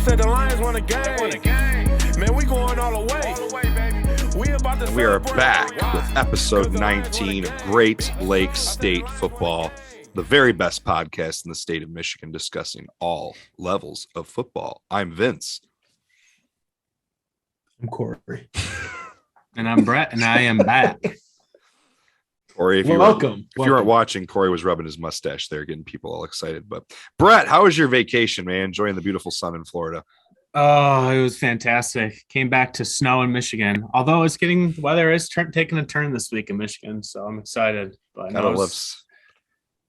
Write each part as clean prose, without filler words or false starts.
said the Lions won a game. Man, we going all the way, baby. We are back with episode 19 of Great Lake State football, the very best podcast in the state of Michigan discussing all levels of football. I'm Vince. I'm Kory. And I'm Brett, and I am back. Kory, if you weren't watching, Kory was rubbing his mustache there, getting people all excited. But Brett, how was your vacation, man? Enjoying the beautiful sun in Florida? Oh, it was fantastic. Came back to snow in Michigan. Although the weather is taking a turn this week in Michigan, so I'm excited. But it was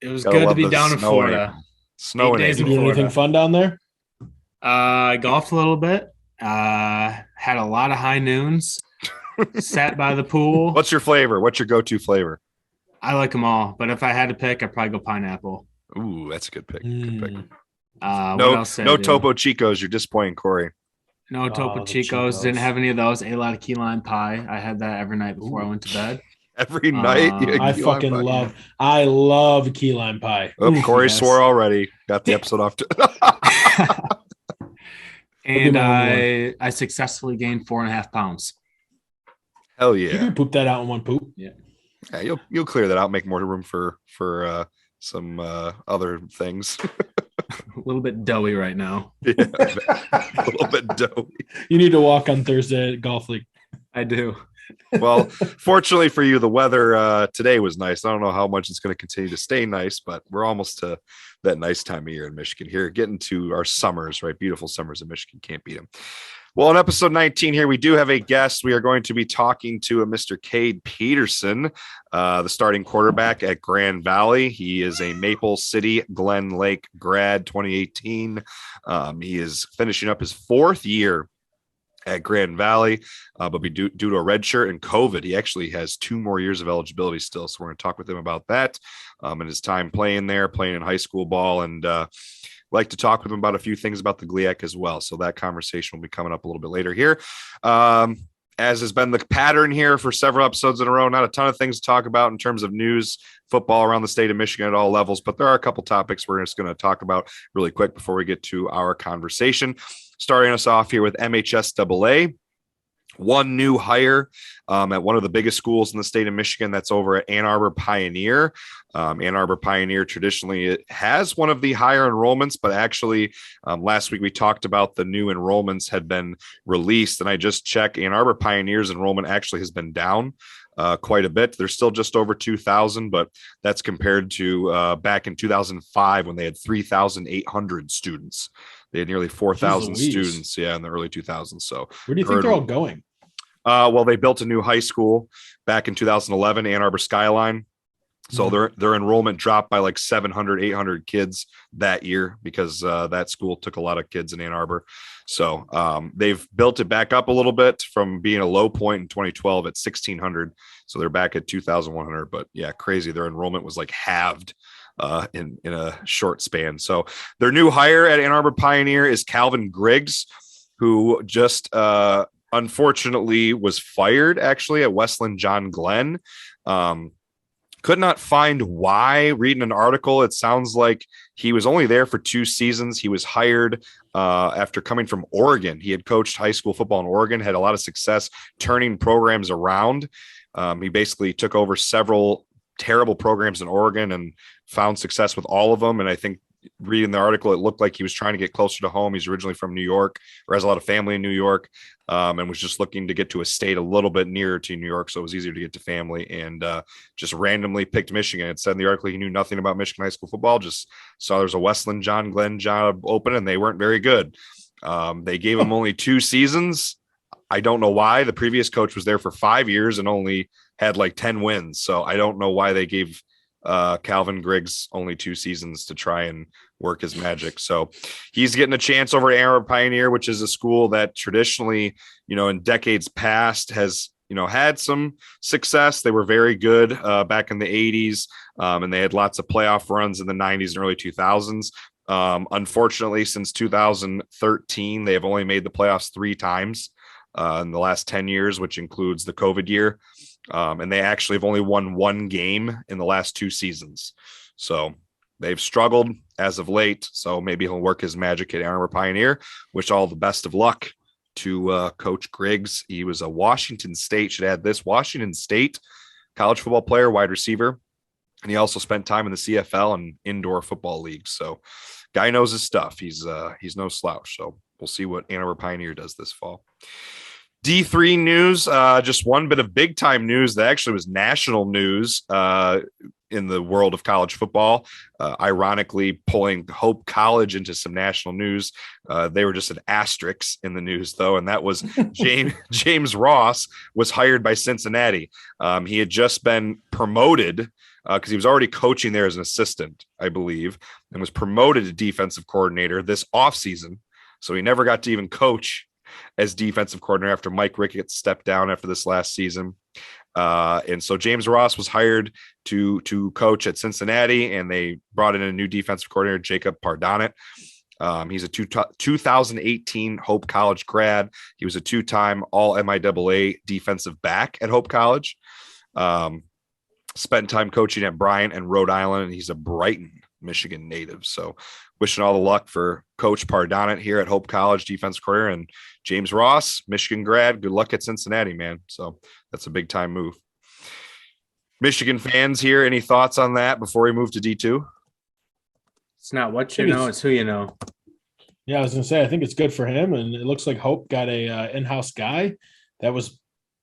good to be down in Florida. Snow and Did you do anything fun down there? I golfed a little bit. Had a lot of high noons. Sat by the pool. What's your flavor? What's your go-to flavor? I like them all, but if I had to pick, I'd probably go pineapple. Ooh, that's a good pick. Good pick. No Topo Chicos. You're disappointing, Kory. No Topo Chicos. Didn't have any of those. Ate a lot of key lime pie. I had that every night before I went to bed. Every night? I love key lime pie. Oh, Kory swore already. Got the episode off. And I successfully gained 4.5 pounds. Hell yeah. You can poop that out in one poop. Yeah. Yeah, you'll clear that out, make more room for some other things. A little bit doughy right now. Yeah, a little bit doughy. You need to walk on Thursday at Golf League. I do. Well, fortunately for you, the weather today was nice. I don't know how much it's going to continue to stay nice, but we're almost to that nice time of year in Michigan here, getting to our summers, right? Beautiful summers in Michigan. Can't beat them. Well, in episode 19 here, we do have a guest. We are going to be talking to a Mr. Cade Peterson, the starting quarterback at Grand Valley. He is a Maple City Glen Lake grad 2018. He is finishing up his 4th year at Grand Valley, but due to a red shirt and COVID, he actually has 2 more years of eligibility still. So we're going to talk with him about that and his time playing there, playing in high school ball, and like to talk with him about a few things about the GLIAC as well. So that conversation will be coming up a little bit later here. As has been the pattern here for several episodes in a row, not a ton of things to talk about in terms of news, football around the state of Michigan at all levels, but there are a couple topics we're just going to talk about really quick before we get to our conversation. Starting us off here with MHSAA. One new hire at one of the biggest schools in the state of Michigan. That's over at Ann Arbor Pioneer. Ann Arbor Pioneer traditionally it has one of the higher enrollments, but actually last week we talked about the new enrollments had been released, and I just checked. Ann Arbor Pioneer's enrollment actually has been down quite a bit. They're still just over 2,000, but that's compared to back in 2005 when they had 3,800 students. They had nearly 4,000 students, in the early 2000s. So where do you think they're all going? Well, they built a new high school back in 2011, Ann Arbor Skyline. So their enrollment dropped by like 700, 800 kids that year because that school took a lot of kids in Ann Arbor. So they've built it back up a little bit from being a low point in 2012 at 1,600. So they're back at 2,100. But yeah, crazy. Their enrollment was like halved in a short span. So their new hire at Ann Arbor Pioneer is Calvin Griggs, who just unfortunately was fired actually at Westland John Glenn. Could not find why. Reading an article, it sounds like he was only there for 2 seasons. He was hired after coming from Oregon. He had coached high school football in Oregon, had a lot of success turning programs around. He basically took over several terrible programs in Oregon and found success with all of them. And I think reading the article, it looked like he was trying to get closer to home. He's originally from New York, or has a lot of family in New York, and was just looking to get to a state a little bit nearer to New York, so it was easier to get to family, and just randomly picked Michigan. It said in the article he knew nothing about Michigan high school football, just saw there's a Westland John Glenn job open, and they weren't very good. They gave him only 2 seasons. I don't know why. The previous coach was there for 5 years and only had like 10 wins, so I don't know why they gave Calvin Griggs only 2 seasons to try and work his magic. So he's getting a chance over at Ann Arbor Pioneer, which is a school that traditionally, in decades past has, had some success. They were very good back in the 80s, and they had lots of playoff runs in the 90s and early 2000s. Unfortunately, since 2013, they have only made the playoffs 3 times in the last 10 years, which includes the COVID year. And they actually have only won 1 game in the last 2 seasons. So they've struggled as of late. So maybe he'll work his magic at Ann Arbor Pioneer. Wish all the best of luck to Coach Griggs. He was a Washington State, should add this, Washington State college football player, wide receiver. And he also spent time in the CFL and indoor football leagues. So guy knows his stuff. He's no slouch. So we'll see what Ann Arbor Pioneer does this fall. D3 news, just one bit of big time news that actually was national news in the world of college football. Ironically, pulling Hope College into some national news. They were just an asterisk in the news, though, and that was James Ross was hired by Cincinnati. He had just been promoted because he was already coaching there as an assistant, I believe, and was promoted to defensive coordinator this offseason. So he never got to even coach as defensive coordinator after Mike Ricketts stepped down after this last season. And so James Ross was hired to coach at Cincinnati, and they brought in a new defensive coordinator, Jacob Pardonnet. He's a 2018 Hope College grad. He was a two-time all MIAA defensive back at Hope College. Spent time coaching at Bryant and Rhode Island, and he's a Brighton, Michigan native. So wishing all the luck for Coach Pardonnet here at Hope College, defensive coordinator, and James Ross, Michigan grad. Good luck at Cincinnati, man. So that's a big time move. Michigan fans here, any thoughts on that before we move to D2? It's not what you know, it's who you know. Yeah, I was going to say, I think it's good for him. And it looks like Hope got a in-house guy that was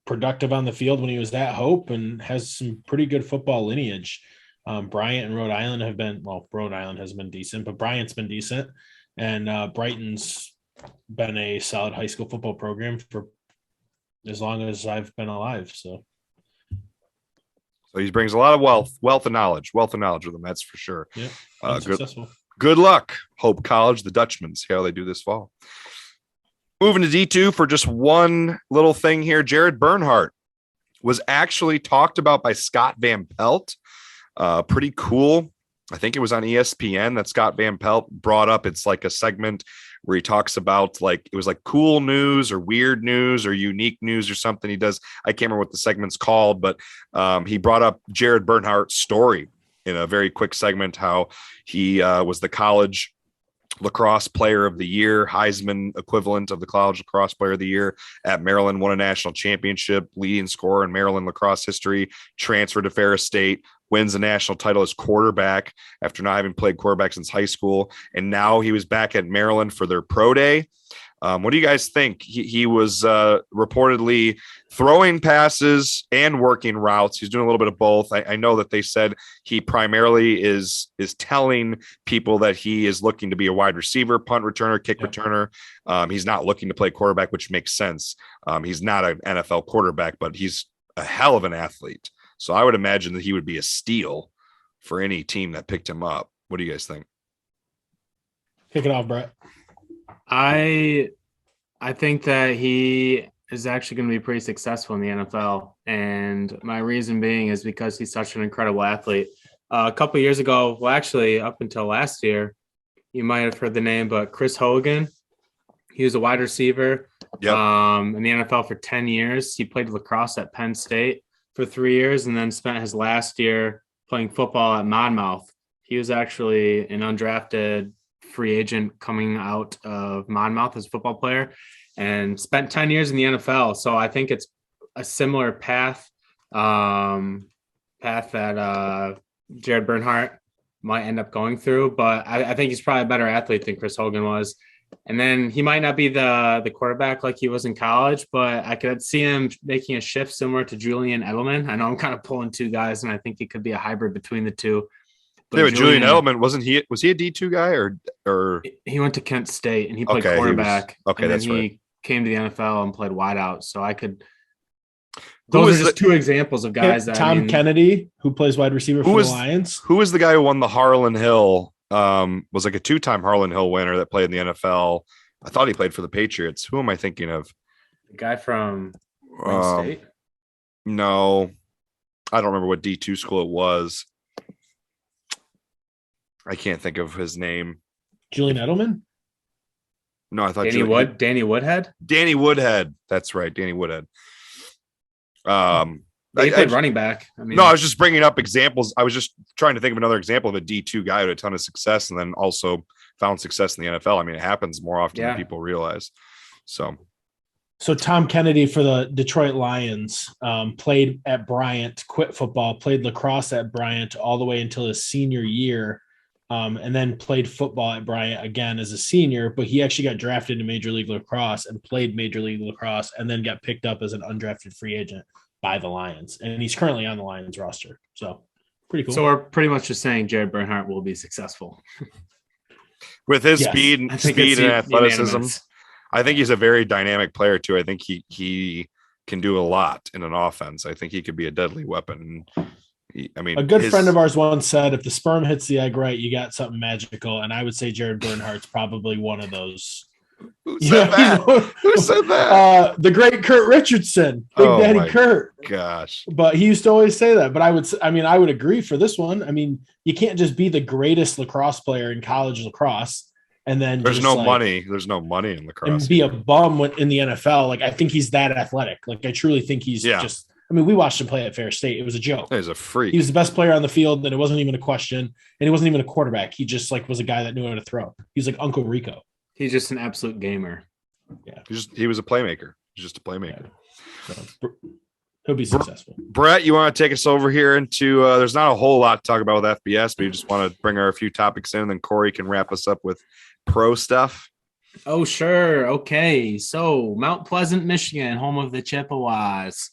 productive on the field when he was at Hope and has some pretty good football lineage. Bryant and Rhode Island have been, well, Rhode Island has been decent, but Bryant's been decent. And Brighton's been a solid high school football program for as long as I've been alive. So he brings a lot of wealth and knowledge with him. That's for sure. Yeah, successful. Good luck, Hope College, the Dutchmen. See how they do this fall. Moving to D2 for just one little thing here. Jared Bernhardt was actually talked about by Scott Van Pelt. Pretty cool. I think it was on ESPN that Scott Van Pelt brought up. It's like a segment where he talks about it was like cool news or weird news or unique news or something he does. I can't remember what the segment's called, but he brought up Jared Bernhardt's story in a very quick segment, how he was the college lacrosse player of the year, Heisman equivalent of the college lacrosse player of the year at Maryland, won a national championship, leading scorer in Maryland lacrosse history, transferred to Ferris State, wins a national title as quarterback after not having played quarterback since high school. And now he was back at Maryland for their pro day. What do you guys think? He was reportedly throwing passes and working routes. He's doing a little bit of both. I know that they said he primarily is telling people that he is looking to be a wide receiver, punt returner, kick returner. He's not looking to play quarterback, which makes sense. He's not an NFL quarterback, but he's a hell of an athlete. So I would imagine that he would be a steal for any team that picked him up. What do you guys think? Kick it off, Brett. I think that he is actually going to be pretty successful in the NFL. And my reason being is because he's such an incredible athlete. A couple of years ago, well, actually up until last year, you might have heard the name, but Chris Hogan, he was a wide receiver in the NFL for 10 years. He played lacrosse at Penn State for 3 years and then spent his last year playing football at Monmouth. He was actually an undrafted free agent coming out of Monmouth as a football player and spent 10 years in the NFL. So I think it's a similar path that Jared Bernhardt might end up going through, but I think he's probably a better athlete than Chris Hogan was. And then he might not be the quarterback like he was in college, but I could see him making a shift similar to Julian Edelman. I know I'm kind of pulling two guys, and I think he could be a hybrid between the two. But Julian Edelman, was he a D2 guy or he went to Kent State and he played quarterback. That's right. He came to the NFL and played wideout. So I could. Those are just two examples of guys that Tom Kennedy, who plays wide receiver for the Lions. Who was the guy who won the Harlan Hill? Was like a two-time Harlan Hill winner that played in the NFL. I thought he played for the Patriots. Who am I thinking of? The guy from Penn State? No, I don't remember what D2 school it was. I can't think of his name. Julian Edelman? No, I thought Danny Woodhead? Danny Woodhead. That's right, Danny Woodhead. He played running back. I mean, no, I was just bringing up examples. I was just trying to think of another example of a D2 guy who had a ton of success and then also found success in the NFL. I mean, it happens more often than people realize. So Tom Kennedy for the Detroit Lions played at Bryant, quit football, played lacrosse at Bryant all the way until his senior year, and then played football at Bryant again as a senior. But he actually got drafted into Major League Lacrosse and played Major League Lacrosse and then got picked up as an undrafted free agent by the Lions. And he's currently on the Lions roster. So pretty cool. So we're pretty much just saying Jared Bernhardt will be successful. With his speed and athleticism, I think he's a very dynamic player too. I think he can do a lot in an offense. I think he could be a deadly weapon. A good friend of ours once said, if the sperm hits the egg right, you got something magical. And I would say Jared Bernhardt's probably one of those. Who said that? Who said that? The great Kurt Richardson, Big Daddy Kurt. Gosh. But he used to always say that. But I would agree for this one. I mean, you can't just be the greatest lacrosse player in college lacrosse and then there's no money. There's no money in lacrosse. And be a bum in the NFL. Like, I think he's that athletic. Like, I truly think he's just. I mean, we watched him play at Ferris State. It was a joke. He's a freak. He was the best player on the field, and it wasn't even a question. And he wasn't even a quarterback. He just was a guy that knew how to throw. He was like Uncle Rico. He's just an absolute gamer. Yeah, he was a playmaker. He's just a playmaker. Yeah. So, he'll be successful. Brett, you want to take us over here into? There's not a whole lot to talk about with FBS, but you just want to bring our few topics in, and then Kory can wrap us up with pro stuff. Oh, sure. Okay. So Mount Pleasant, Michigan, home of the Chippewas.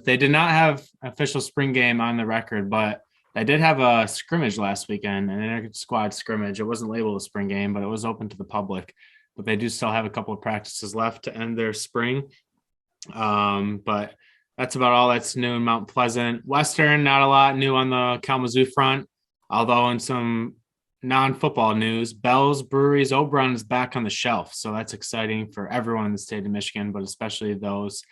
They did not have official spring game on the record, but they did have a scrimmage last weekend, an inter-squad scrimmage. It wasn't labeled a spring game, but it was open to the public. But they do still have a couple of practices left to end their spring. But that's about all that's new in Mount Pleasant. Western, not a lot new on the Kalamazoo front, although in some non-football news, Bell's Brewery's Oberon is back on the shelf. So that's exciting for everyone in the state of Michigan, but especially those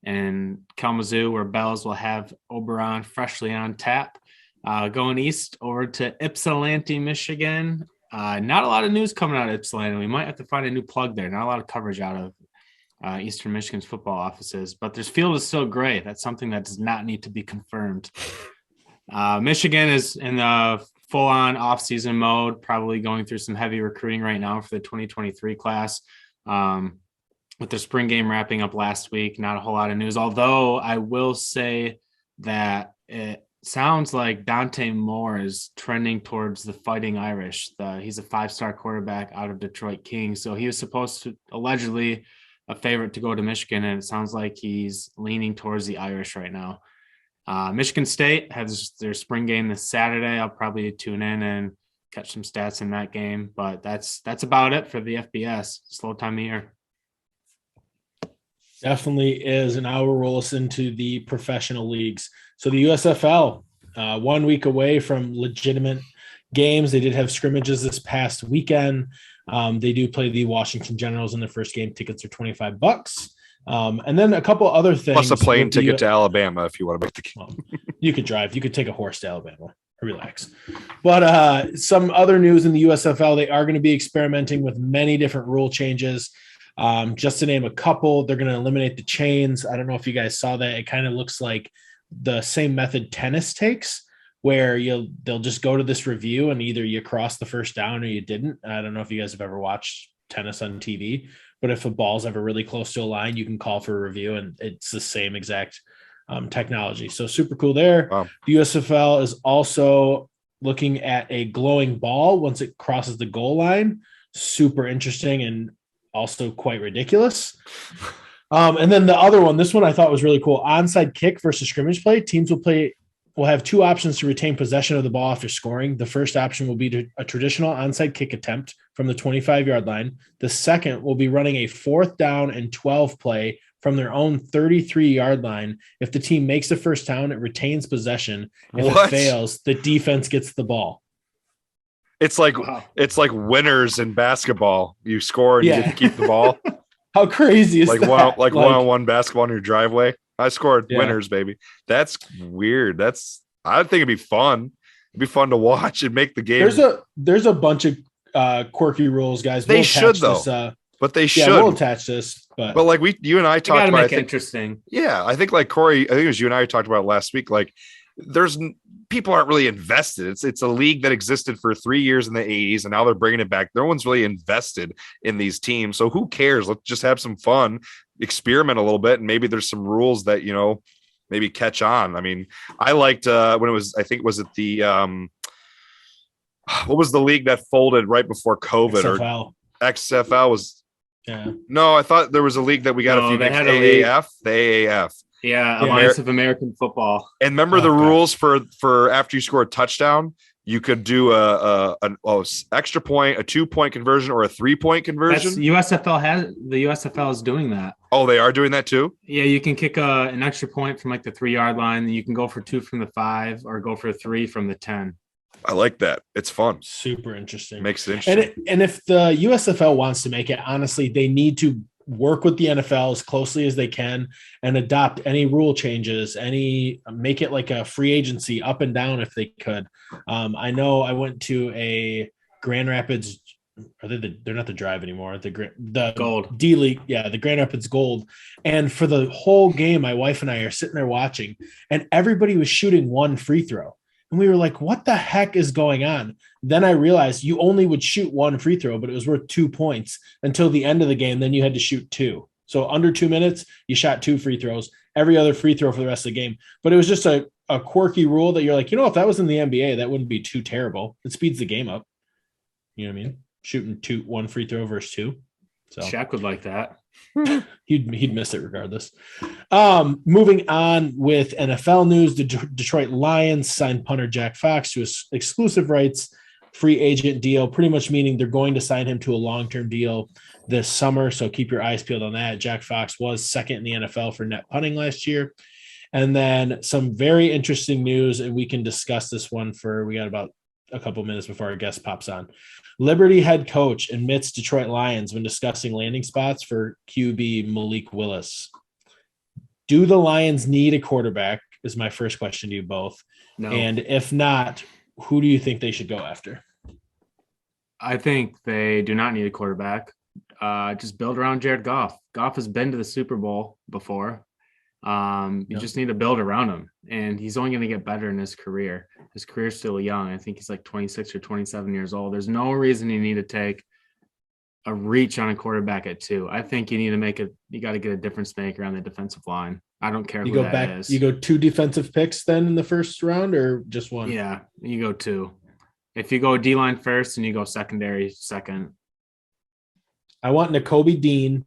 in Kalamazoo where Bell's will have Oberon freshly on tap. Going east over to Ypsilanti, Michigan. Not a lot of news coming out of Ypsilanti. We might have to find a new plug there. Not a lot of coverage out of Eastern Michigan's football offices, but their field is still gray. That's something that does not need to be confirmed. Michigan is in the full-on off-season mode, probably going through some heavy recruiting right now for the 2023 class. With the spring game wrapping up last week, not a whole lot of news, although I will say that it sounds like Dante Moore is trending towards the Fighting Irish. He's a 5-star quarterback out of Detroit Kings, so he was supposed to allegedly a favorite to go to Michigan, and it sounds like he's leaning towards the Irish right now. Michigan State has their spring game this Saturday. I'll probably tune in and catch some stats in that game, but that's about it for the FBS. Slow time of year. Definitely is. And now we'll roll us into the professional leagues. So the USFL, 1 week away from legitimate games. They did have scrimmages this past weekend. They do play the Washington Generals in the first game. Tickets are $25. And then a couple other things. Plus a plane ticket to Alabama if you want to make the game. Well, you could drive. You could take a horse to Alabama. Relax. But some other news in the USFL, they are going to be experimenting with many different rule changes. Just to name a couple, they're going to eliminate the chains. I don't know if you guys saw that. It kind of looks like the same method tennis takes, where they'll just go to this review and either you crossed the first down or you didn't. I don't know if you guys have ever watched tennis on TV, but if a ball's ever really close to a line, you can call for a review, and it's the same exact technology. So super cool there. Wow. The USFL is also looking at a glowing ball once it crosses the goal line. Super interesting and also quite ridiculous. And then the other one, this one I thought was really cool. Onside kick versus scrimmage play. Teams will have two options to retain possession of the ball after scoring. The first option will be a traditional onside kick attempt from the 25-yard line. The second will be running a 4th down and 12 play from their own 33-yard line. If the team makes the first down, it retains possession. If it fails, the defense gets the ball. It's like winners in basketball. You score and you get to keep the ball. How crazy is that? One-on-one basketball in your driveway. I scored winners, baby. That's weird. I think it'd be fun. It'd be fun to watch and make the game. There's a bunch of quirky rules, guys. They should though. But they should. We'll attach this. But like you and I talked about, make it interesting. Yeah, I think like Kory, I think it was you and I talked about last week. Like, people aren't really invested. It's a league that existed for 3 years in the 80s, and now they're bringing it back. No one's really invested in these teams, so who cares? Let's just have some fun, experiment a little bit, and maybe there's some rules that maybe catch on. I mean, I liked when it was. I think was it the what was the league that folded right before COVID? XFL. Or XFL was. Yeah. No, I thought there was a league that we got a few. They had AAF, the AAF. Yeah, Alliance of American Football. And remember the rules for after you score a touchdown, you could do an extra point, a 2-point conversion, or a 3-point conversion. The USFL is doing that. Oh, they are doing that too? Yeah, you can kick an extra point from like the 3-yard line, and you can go for 2 from the 5 or go for 3 from the 10. I like that. It's fun. Super interesting. Makes it interesting. And if the USFL wants to make it, honestly, they need to work with the NFL as closely as they can and adopt any rule changes, make it like a free agency up and down if they could. I know I went to a Grand Rapids. They're not the Drive anymore. The Gold D-League. Yeah. The Grand Rapids Gold. And for the whole game, my wife and I are sitting there watching, and everybody was shooting one free throw. And we were like, what the heck is going on? Then I realized you only would shoot one free throw, but it was worth 2 points until the end of the game. Then you had to shoot 2. So under 2 minutes, you shot 2 free throws, every other free throw for the rest of the game. But it was just a quirky rule that you're like, if that was in the NBA, that wouldn't be too terrible. It speeds the game up. You know what I mean? Shooting 1 free throw versus 2. So Shaq would like that. he'd miss it regardless. Moving on with NFL news, the Detroit Lions signed punter Jack Fox to exclusive rights free agent deal, pretty much meaning they're going to sign him to a long-term deal this summer. So keep your eyes peeled on that. Jack Fox was second in the NFL for net punting last year. And then some very interesting news, and we can discuss this one we got about a couple minutes before our guest pops on. Liberty head coach admits Detroit Lions when discussing landing spots for QB Malik Willis. Do the Lions need a quarterback is my first question to you both. No. And if not, who do you think they should go after? I think they do not need a quarterback. Just build around Jared Goff. Goff has been to the Super Bowl before. You just need to build around him, and he's only going to get better in his career. His career's still young. I think he's like 26 or 27 years old. There's no reason you need to take a reach on a quarterback at 2. I think you got to get a difference maker on the defensive line. I don't care who that is. You go 2 defensive picks then in the first round, or just 1? Yeah, you go 2. If you go D-line first and you go secondary second. I want Nakobe Dean,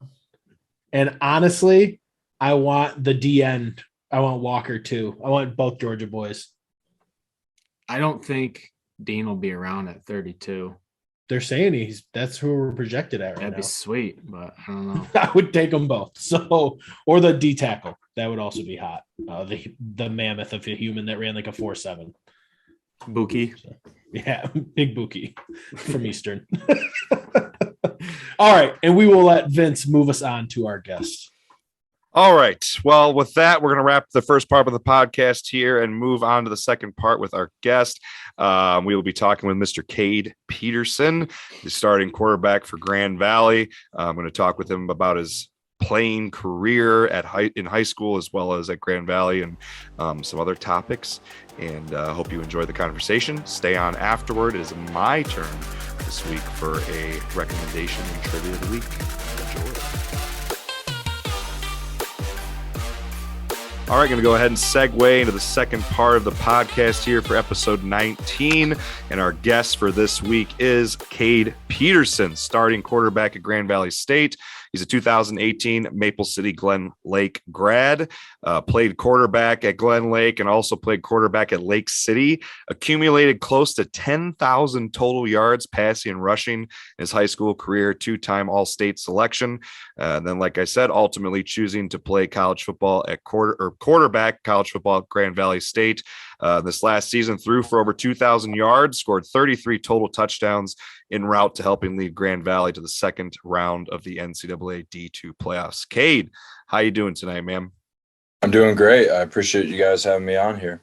and honestly, I want the DN. I want Walker too. I want both Georgia boys. I don't think Dean will be around at 32. They're saying that's who we're projected at right now. That'd be sweet, but I don't know. I would take them both. So, or the D tackle. That would also be hot. The mammoth of a human that ran like a 4.7. Buki. So, yeah, big Buki from Eastern. All right, and we will let Vince move us on to our guest. All right. Well, with that, we're going to wrap the first part of the podcast here and move on to the second part with our guest. We will be talking with Mr. Cade Peterson, the starting quarterback for Grand Valley. I'm going to talk with him about his playing career in high school as well as at Grand Valley and some other topics. And hope you enjoy the conversation. Stay on afterward. It is my turn this week for a recommendation and trivia of the week. Enjoy. All right, going to go ahead and segue into the second part of the podcast here for episode 19. And our guest for this week is Cade Peterson, starting quarterback at Grand Valley State. He's a 2018 Maple City Glen Lake grad, played quarterback at Glen Lake and also played quarterback at Lake City, accumulated close to 10,000 total yards passing and rushing in his high school career, 2-time All-State selection. And then, like I said, ultimately choosing to play college football at quarterback college football at Grand Valley State. This last season threw for over 2,000 yards, scored 33 total touchdowns en route to helping lead Grand Valley to the second round of the NCAA D2 playoffs. Cade, how you doing tonight, man? I'm doing great. I appreciate you guys having me on here.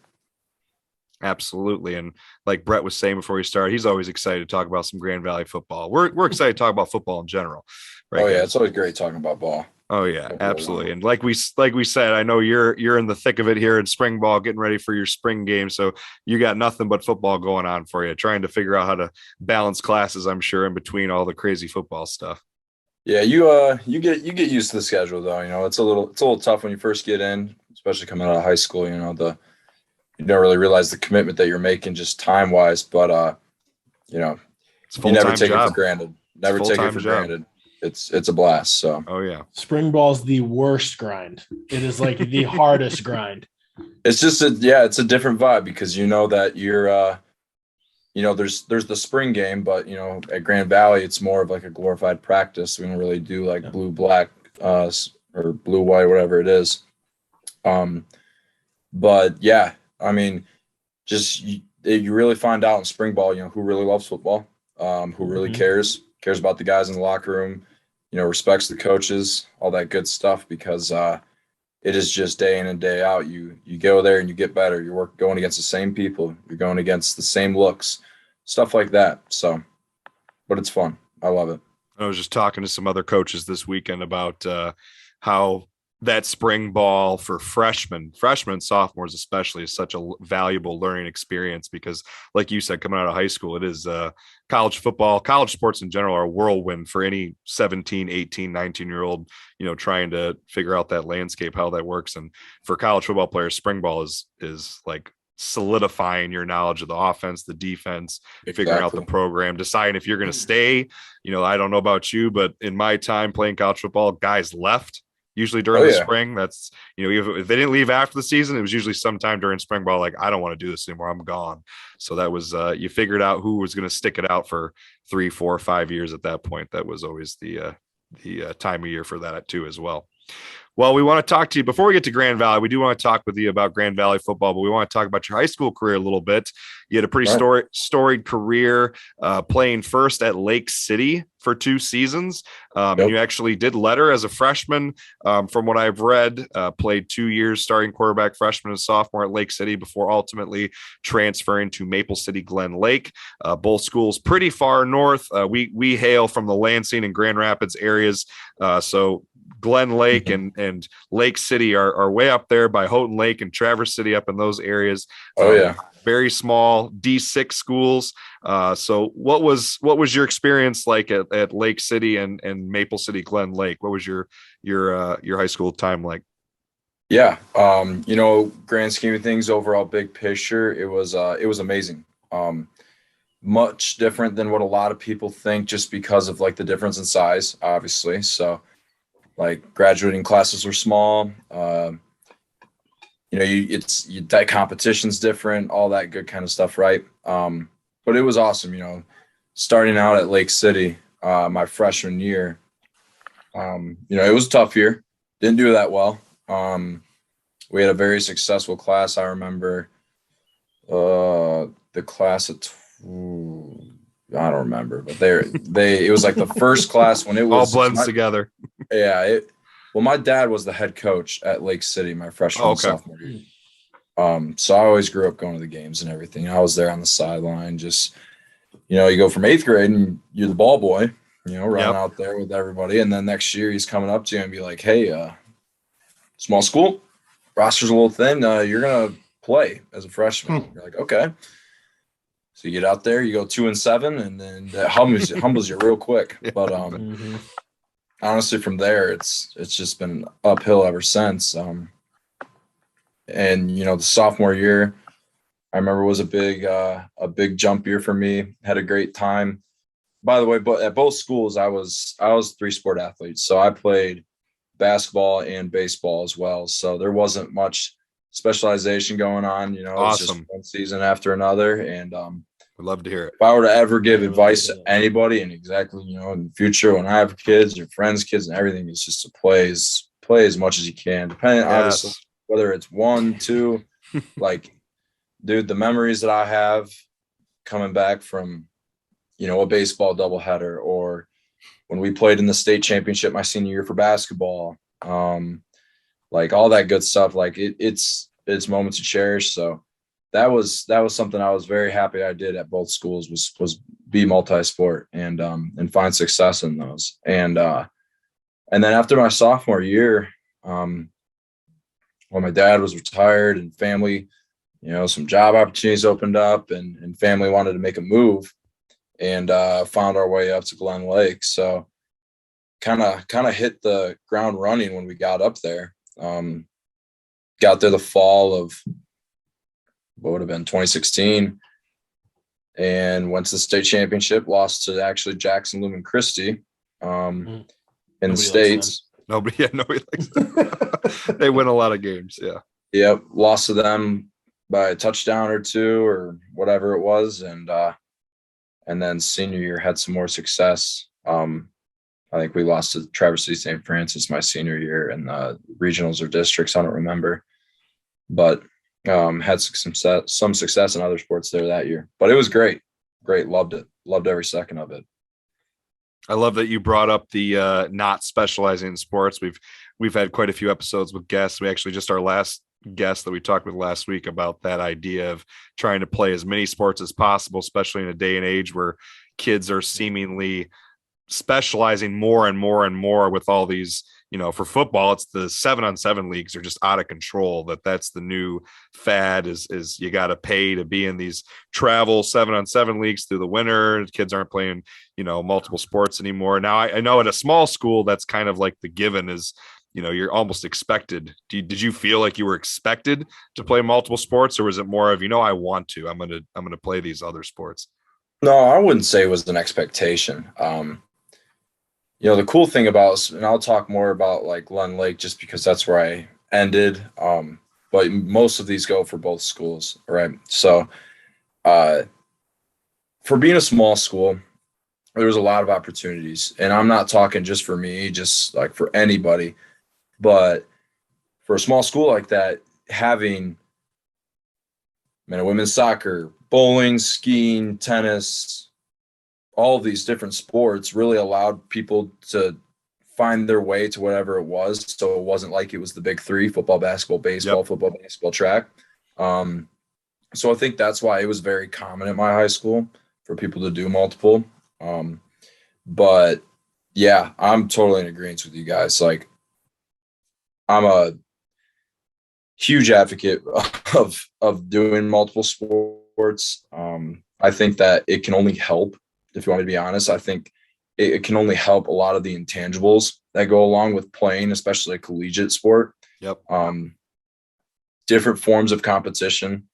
Absolutely. And like Brett was saying before we started, he's always excited to talk about some Grand Valley football. We're excited to talk about football in general. Right? Oh, yeah. It's always great talking about ball. Oh yeah, absolutely. And like we said, I know you're in the thick of it here in spring ball, getting ready for your spring game. So you got nothing but football going on for you, trying to figure out how to balance classes, I'm sure, in between all the crazy football stuff. Yeah, you get used to the schedule though. You know, it's a little tough when you first get in, especially coming out of high school. You know, you don't really realize the commitment that you're making just time wise, but you know, you never take it for granted. Never take it for granted. It's a blast. So oh yeah, spring ball's the worst grind. It is like the hardest grind. It's just it's a different vibe because you know that you're you know, there's the spring game, but you know, at Grand Valley it's more of like a glorified practice. We don't really do like blue black or blue white, whatever it is. But yeah, I mean, just you really find out in spring ball, you know, who really loves football, who really cares about the guys in the locker room, you know, respects the coaches, all that good stuff, because it is just day in and day out. You go there and you get better. You're going against the same people. You're going against the same looks, stuff like that. So, but it's fun. I love it. I was just talking to some other coaches this weekend about how that spring ball for freshmen and sophomores especially is such a valuable learning experience because, like you said, coming out of high school, it is college football, college sports in general are a whirlwind for any 17, 18, 19-year-old, you know, trying to figure out that landscape, how that works. And for college football players, spring ball is like solidifying your knowledge of the offense, the defense, figuring out the program, deciding if you're going to stay. You know, I don't know about you, but in my time playing college football, guys left usually during the spring. That's, you know, if they didn't leave after the season, it was usually sometime during spring ball, like, I don't want to do this anymore, I'm gone. So that was you figured out who was going to stick it out for 3, 4, 5 years at that point. That was always the time of year for that too as well. Well, we want to talk to you before we get to Grand Valley. We do want to talk with you about Grand Valley football, but we want to talk about your high school career a little bit. You had a pretty storied career, playing first at Lake City for 2 seasons. And you actually did letter as a freshman. From what I've read, played 2 years starting quarterback, freshman and sophomore at Lake City before ultimately transferring to Maple City Glen Lake. Both schools pretty far north. We hail from the Lansing and Grand Rapids areas. So Glen Lake and Lake City are way up there by Houghton Lake and Traverse City up in those areas. Very small D6 schools. So what was your experience like at Lake City and Maple City Glen Lake? What was your high school time like? Yeah. You know, grand scheme of things, overall big picture, it was amazing. Much different than what a lot of people think just because of like the difference in size, obviously. So like graduating classes were small. You know, that competition's different, all that good kind of stuff, right? But it was awesome, you know, starting out at Lake City, my freshman year. You know, it was a tough year. Didn't do that well. We had a very successful class. I remember the class at I don't remember, but it was like the first class when it was all blends together. Yeah. Well, my dad was the head coach at Lake City my freshman and sophomore year. So I always grew up going to the games and everything. I was there on the sideline. Just, you know, you go from 8th grade and you're the ball boy, you know, running out there with everybody. And then next year he's coming up to you and be like, hey, small school, roster's a little thin. You're going to play as a freshman. You're like, okay. So you get out there, you go 2-7, and then that humbles you real quick. But honestly, from there, it's just been uphill ever since. And you know, the sophomore year, I remember was a big jump year for me. Had a great time. By the way, but at both schools, I was 3-sport athlete, so I played basketball and baseball as well. So there wasn't much specialization going on. You know, it was just one season after another, and I'd love to hear it. If I were to ever give advice to anybody, and exactly, you know, in the future when I have kids, your friends' kids, and everything, is just to play as much as you can, depending obviously whether it's 1, 2. Like, dude, the memories that I have coming back from, you know, a baseball doubleheader, or when we played in the state championship my senior year for basketball, like all that good stuff. Like it's moments to cherish. So that was something I was very happy I did at both schools was be multi-sport and find success in those. And And then after my sophomore year, when my dad was retired and family, some job opportunities opened up and family wanted to make a move, and found our way up to Glen Lake. So kind of hit the ground running when we got up there. Got there the fall of what would have been 2016, and went to the state championship, lost to actually Jackson Lumen Christie in the States. Nobody likes them. They win a lot of games. Yeah. Yep. Lost to them by a touchdown or two or whatever it was. And then senior year had some more success. I think we lost to Traverse City St. Francis my senior year in the regionals or districts. I don't remember, but had some success in other sports there that year. But it was great. Loved it. Loved every second of it. I love that you brought up the not specializing in sports. We've had quite a few episodes with guests. We actually just our last guest that we talked with last week about that idea of trying to play as many sports as possible, especially in a day and age where kids are seemingly specializing more and more and more with all these, for football, it's the 7-on-7 leagues are just out of control. That's the new fad is you got to pay to be in these travel 7-on-7 leagues through the winter. Kids aren't playing, multiple sports anymore. Now I know at a small school, that's kind of like the given is, you're almost expected. Did you feel like you were expected to play multiple sports, or was it more of, I want to, I'm going to play these other sports? No, I wouldn't say it was an expectation. The cool thing about, and I'll talk more about like Glen Lake just because that's where I ended. But most of these go for both schools, right? So for being a small school, there was a lot of opportunities. And I'm not talking just for me, just like for anybody. But for a small school like that, having men and women's soccer, bowling, skiing, tennis, all of these different sports really allowed people to find their way to whatever it was. So it wasn't like it was the big three: football, basketball, baseball, Yep. football, basketball, track. So I think that's why it was very common at my high school for people to do multiple. But yeah, I'm totally in agreement with you guys. Like, I'm a huge advocate of doing multiple sports. I think that it can only help. If you want me to be honest, I think it can only help a lot of the intangibles that go along with playing, especially a collegiate sport. Yep. Different forms of competition,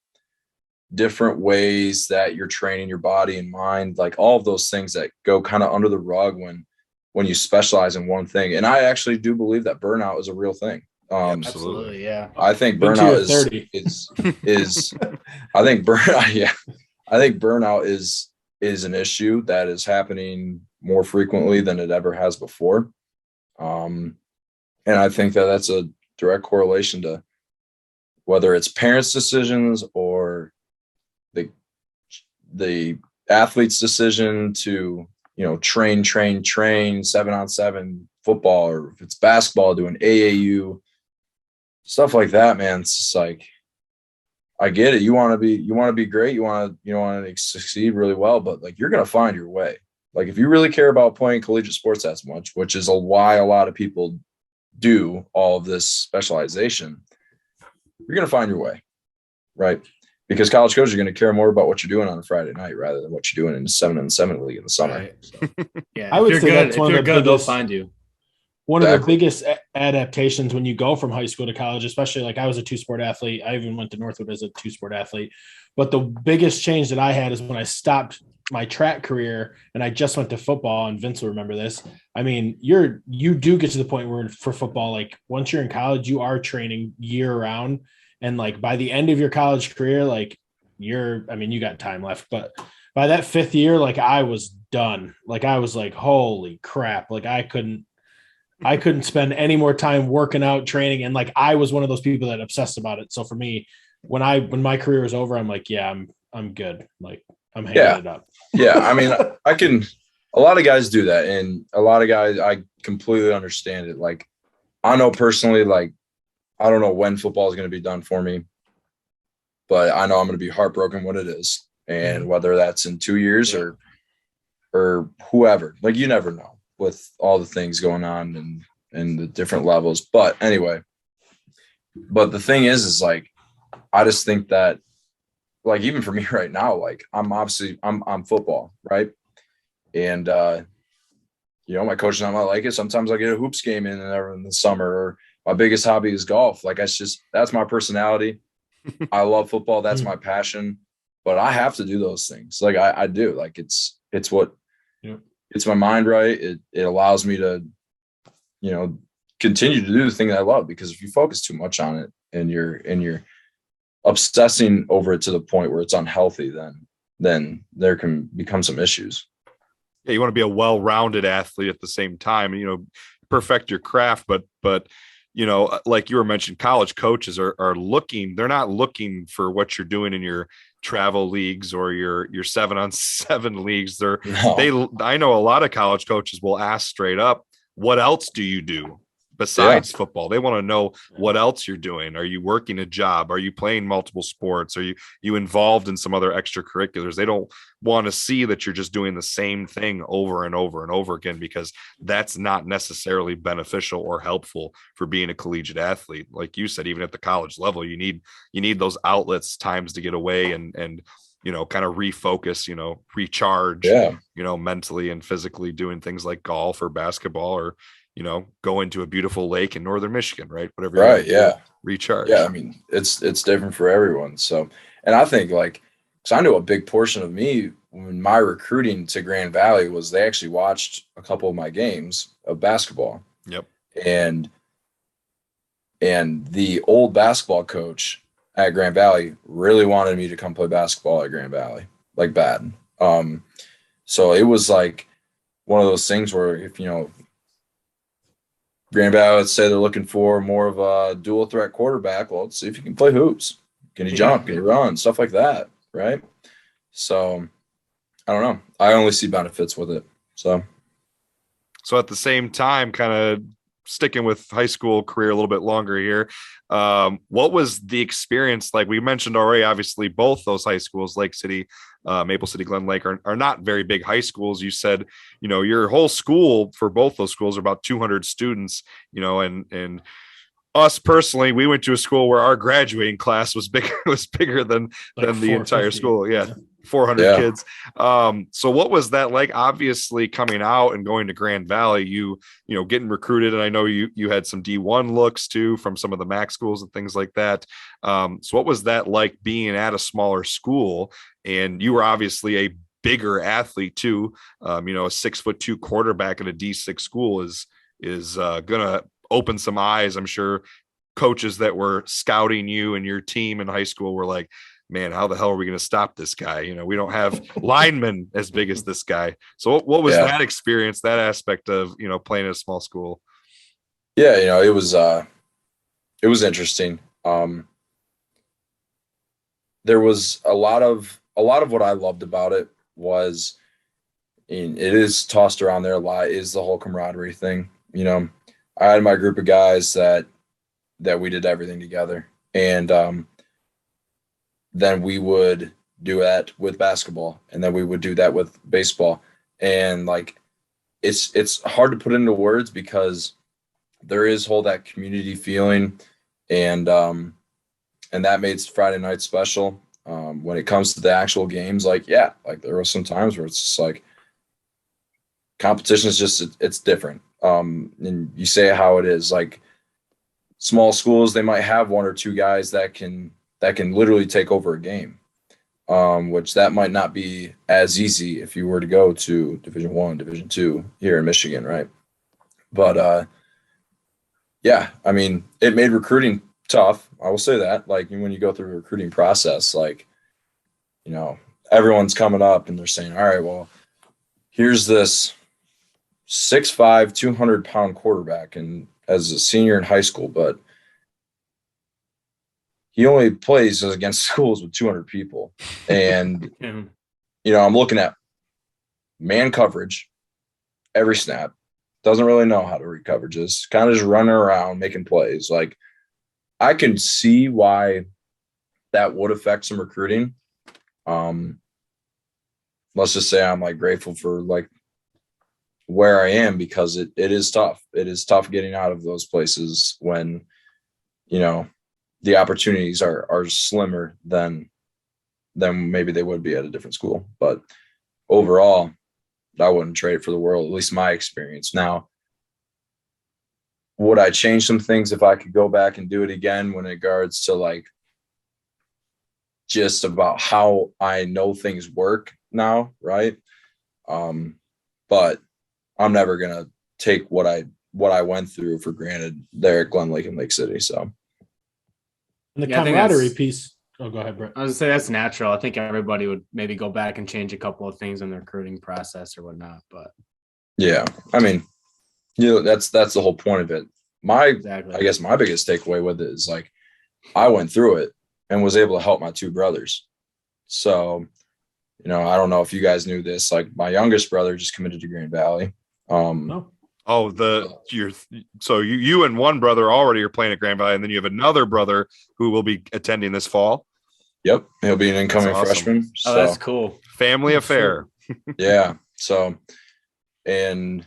different ways that you're training your body and mind, like all of those things that go kind of under the rug when you specialize in one thing. And I actually do believe that burnout is a real thing. Absolutely. Yeah. I think burnout is I think burnout. Yeah. I think burnout is an issue that is happening more frequently than it ever has before. And I think that that's a direct correlation to whether it's parents' decisions or the athlete's decision to, train 7-on-7 football, or if it's basketball, doing AAU, stuff like that, man. It's just like, I get it. You want to be great. You want to succeed really well, but like, you're going to find your way. Like, if you really care about playing collegiate sports that much, which is why a lot of people do all of this specialization, you're going to find your way, right? Because college coaches are going to care more about what you're doing on a Friday night rather than what you're doing in the 7-on-7 league in the summer. Right. So, yeah. I would if say you're that's good, one if of you're the good, they'll biggest- find you. One of Exactly. the biggest adaptations when you go from high school to college, especially like I was a 2-sport athlete. I even went to Northwood as a 2-sport athlete. But the biggest change that I had is when I stopped my track career and I just went to football, and Vince will remember this. I mean, you do get to the point where for football, like once you're in college, you are training year round. And like by the end of your college career, like you got time left, but by that 5th year, like I was done. Like I was like, holy crap. Like I couldn't spend any more time working out, training. And like, I was one of those people that obsessed about it. So for me, when my career was over, I'm like, yeah, I'm good. Like I'm hanging it up. Yeah. I mean, a lot of guys do that. And a lot of guys, I completely understand it. Like, I know personally, like, I don't know when football is going to be done for me, but I know I'm going to be heartbroken when it is. And whether that's in 2 years or whoever, like, you never know with all the things going on and the different levels. But anyway, but the thing is like, I just think that, like, even for me right now, like I'm football, right? And, my coach and I might like it. Sometimes I get a hoops game in the summer, or my biggest hobby is golf. Like, that's my personality. I love football. That's my passion, but I have to do those things. Like I do, like it's what, it's my mind, right? It allows me to, continue to do the thing that I love, because if you focus too much on it and you're obsessing over it to the point where it's unhealthy, then there can become some issues. Yeah, you want to be a well-rounded athlete at the same time, perfect your craft, but like you were mentioning, college coaches are looking, they're not looking for what you're doing in your travel leagues or your 7-on-7 leagues. I know a lot of college coaches will ask straight up, what else do you do besides football? They want to know what else you're doing. Are you working a job? Are you playing multiple sports? Are you involved in some other extracurriculars? They don't want to see that you're just doing the same thing over and over and over again, because that's not necessarily beneficial or helpful for being a collegiate athlete. Like you said, even at the college level, you need those outlets, times to get away and kind of refocus, recharge, mentally and physically, doing things like golf or basketball, or go into a beautiful lake in northern Michigan, right? Whatever. Right. Yeah. Recharge. Yeah. I mean, it's different for everyone. So, and I think because I know a big portion of me when my recruiting to Grand Valley was they actually watched a couple of my games of basketball. Yep. And the old basketball coach at Grand Valley really wanted me to come play basketball at Grand Valley, like bad. So it was like one of those things where if, Grand Valley, let's say they're looking for more of a dual threat quarterback. Well, let's see if you can play hoops. Can you jump? Can you run? Stuff like that, right? So, I don't know. I only see benefits with it. So at the same time, kind of sticking with high school career a little bit longer here, what was the experience like? We mentioned already, obviously, both those high schools, Lake City, Maple City, Glen Lake, are not very big high schools. You said, your whole school for both those schools are about 200 students, and us personally, we went to a school where our graduating class was bigger than the entire school. Yeah. 400 kids. So what was that like? Obviously coming out and going to Grand Valley, you getting recruited. And I know you had some D1 looks too from some of the MAC schools and things like that. So what was that like being at a smaller school? And you were obviously a bigger athlete too. A 6'2" quarterback at a D6 school is gonna open some eyes. I'm sure coaches that were scouting you and your team in high school were like, man, how the hell are we going to stop this guy? We don't have linemen as big as this guy. So what was that experience, that aspect of, playing at a small school? Yeah. It was interesting. There was a lot of what I loved about it was, and it is tossed around there a lot, is the whole camaraderie thing. I had my group of guys that we did everything together. And, then we would do that with basketball, and then we would do that with baseball. And like, it's hard to put into words because there is that community feeling, and that made Friday night special. When it comes to the actual games, there were some times where it's just like competition is just, it's different. And you say how it is, like small schools, they might have one or two guys that can literally take over a game, which that might not be as easy if you were to go to Division I, Division II here in Michigan, right? But yeah, I mean, it made recruiting tough. I will say that. Like when you go through a recruiting process, everyone's coming up and they're saying, all right, well, here's this 6'5", 200-pound quarterback, and as a senior in high school, but he only plays against schools with 200 people. And, I'm looking at man coverage every snap. Doesn't really know how to read coverages. Kind of just running around, making plays. Like, I can see why that would affect some recruiting. Let's just say I'm grateful for where I am, because it is tough. It is tough getting out of those places when, you know, the opportunities are slimmer than maybe they would be at a different school. But overall, I wouldn't trade it for the world, at least my experience. Now, would I change some things if I could go back and do it again when it regards to like just about how I know things work now, right? But I'm never gonna take what I went through for granted there at Glen Lake and Lake City. So, and the camaraderie piece. Oh, go ahead, Brett. I was gonna say that's natural. I think everybody would maybe go back and change a couple of things in the recruiting process or whatnot. But yeah, I mean, you know, that's the whole point of it. Exactly. I guess my biggest takeaway with it is like I went through it and was able to help my two brothers. So, you know, I don't know if you guys knew this. Like my youngest brother just committed to Grand Valley. You and one brother already are playing at Grand Valley, and then you have another brother who will be attending this fall. Yep, he'll be an incoming freshman. Oh, that's cool. Family affair. Yeah. So, and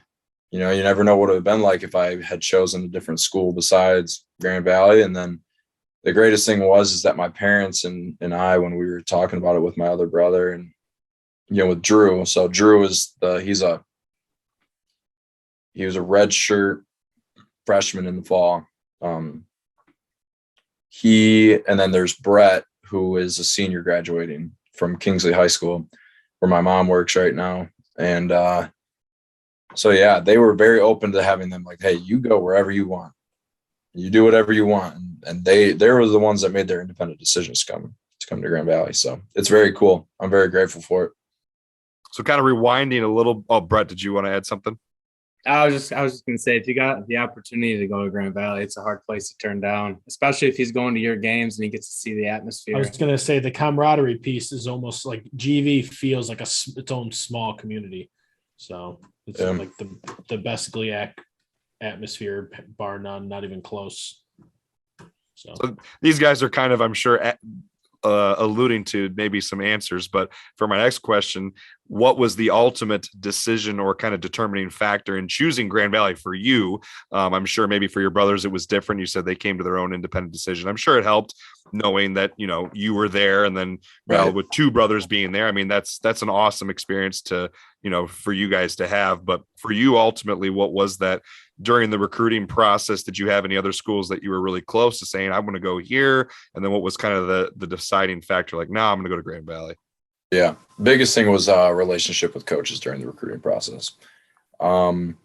you know, you never know what it would have been like if I had chosen a different school besides Grand Valley. And then the greatest thing is that my parents and I, when we were talking about it with my other brother and, you know, with Drew. So Drew is he was a red shirt freshman in the fall. And then there's Brett, who is a senior graduating from Kingsley High School, where my mom works right now. And so, yeah, they were very open to having them like, hey, you go wherever you want. You do whatever you want. And they were the ones that made their independent decisions to come to Grand Valley. So it's very cool. I'm very grateful for it. So kind of rewinding a little. Oh, Brett, did you want to add something? I was just going to say, if you got the opportunity to go to Grand Valley, it's a hard place to turn down, especially if he's going to your games and he gets to see the atmosphere. I was going to say the camaraderie piece is almost like GV feels like its own small community. So it's like the best GLIAC atmosphere, bar none, not even close. So these guys are kind of, I'm sure, alluding to maybe some answers, but for my next question, what was the ultimate decision or kind of determining factor in choosing Grand Valley for you? I'm sure maybe for your brothers it was different. You said they came to their own independent decision. I'm sure it helped knowing that, you know, you were there, and then with two brothers being there. I mean, that's an awesome experience to, you know, for you guys to have. But for you, ultimately, what was that during the recruiting process? Did you have any other schools that you were really close to saying, I'm going to go here? And then what was kind of the deciding factor? Like, no, I'm going to go to Grand Valley. Yeah. Biggest thing was relationship with coaches during the recruiting process. You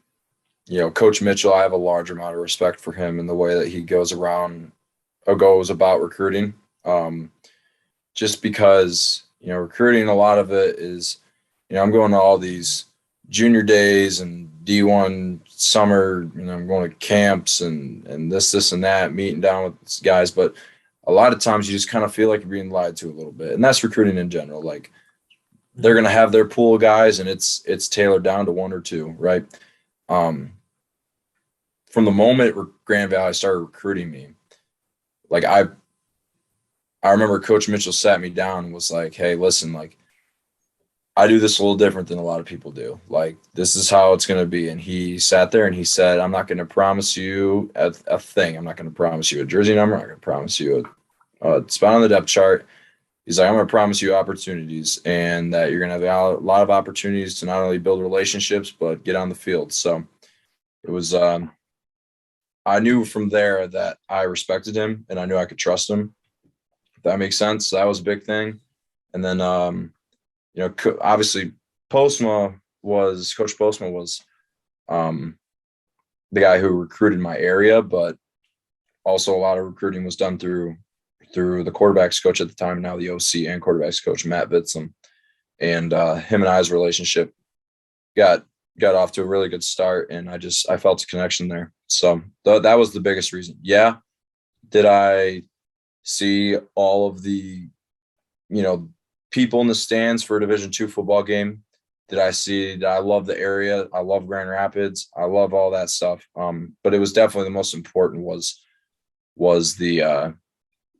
know, Coach Mitchell, I have a large amount of respect for him and the way that he goes about recruiting. Just because, you know, recruiting, a lot of it is, you know, I'm going to all these junior days and D1 summer, you know, I'm going to camps and this and that, meeting down with these guys. But a lot of times you just kind of feel like you're being lied to a little bit. And that's recruiting in general. Like they're going to have their pool of guys and it's tailored down to one or two, right? From the moment Grand Valley started recruiting me, like I remember Coach Mitchell sat me down and was like, hey, listen, like I do this a little different than a lot of people do. Like, this is how it's going to be. And he sat there and he said, I'm not going to promise you a thing. I'm not going to promise you a jersey number. I'm not going to promise you a spot on the depth chart. He's like, I'm going to promise you opportunities, and that you're going to have a lot of opportunities to not only build relationships, but get on the field. So it was, I knew from there that I respected him and I knew I could trust him. If that makes sense. So that was a big thing. And then, you know, obviously Coach Postma was the guy who recruited my area, but also a lot of recruiting was done through the quarterbacks coach at the time, now the OC and quarterbacks coach, Matt Vitzum. And him and I's relationship got off to a really good start, and I felt a connection there. So that was the biggest reason. Yeah. Did I see all of the, you know, people in the stands for a Division II football game? Did I see that I love the area? I love Grand Rapids. I love all that stuff. But it was definitely the most important was the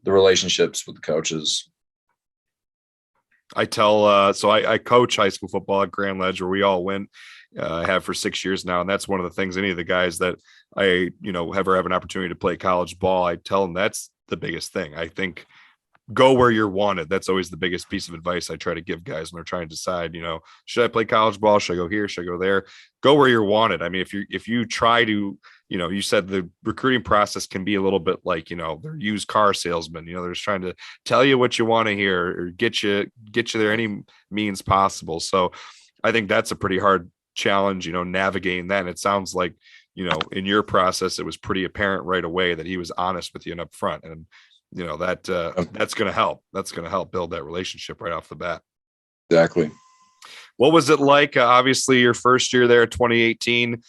relationships with the coaches. I tell, so I coach high school football at Grand Ledge, where we all went I have for 6 years now. And that's one of the things any of the guys that I, ever have an opportunity to play college ball, I tell them that's the biggest thing. I think go where you're wanted. That's always the biggest piece of advice I try to give guys when they're trying to decide, should I play college ball? Should I go here? Should I go there? Go where you're wanted. I mean, if you try to, you said the recruiting process can be a little bit like, they're used car salesmen, they're just trying to tell you what you want to hear or get you there any means possible. So I think that's a pretty hard challenge, navigating that. And it sounds like, in your process, it was pretty apparent right away that he was honest with you and up front. And, that's going to help. That's going to help build that relationship right off the bat. Exactly. What was it like? Obviously, your first year there, 2018,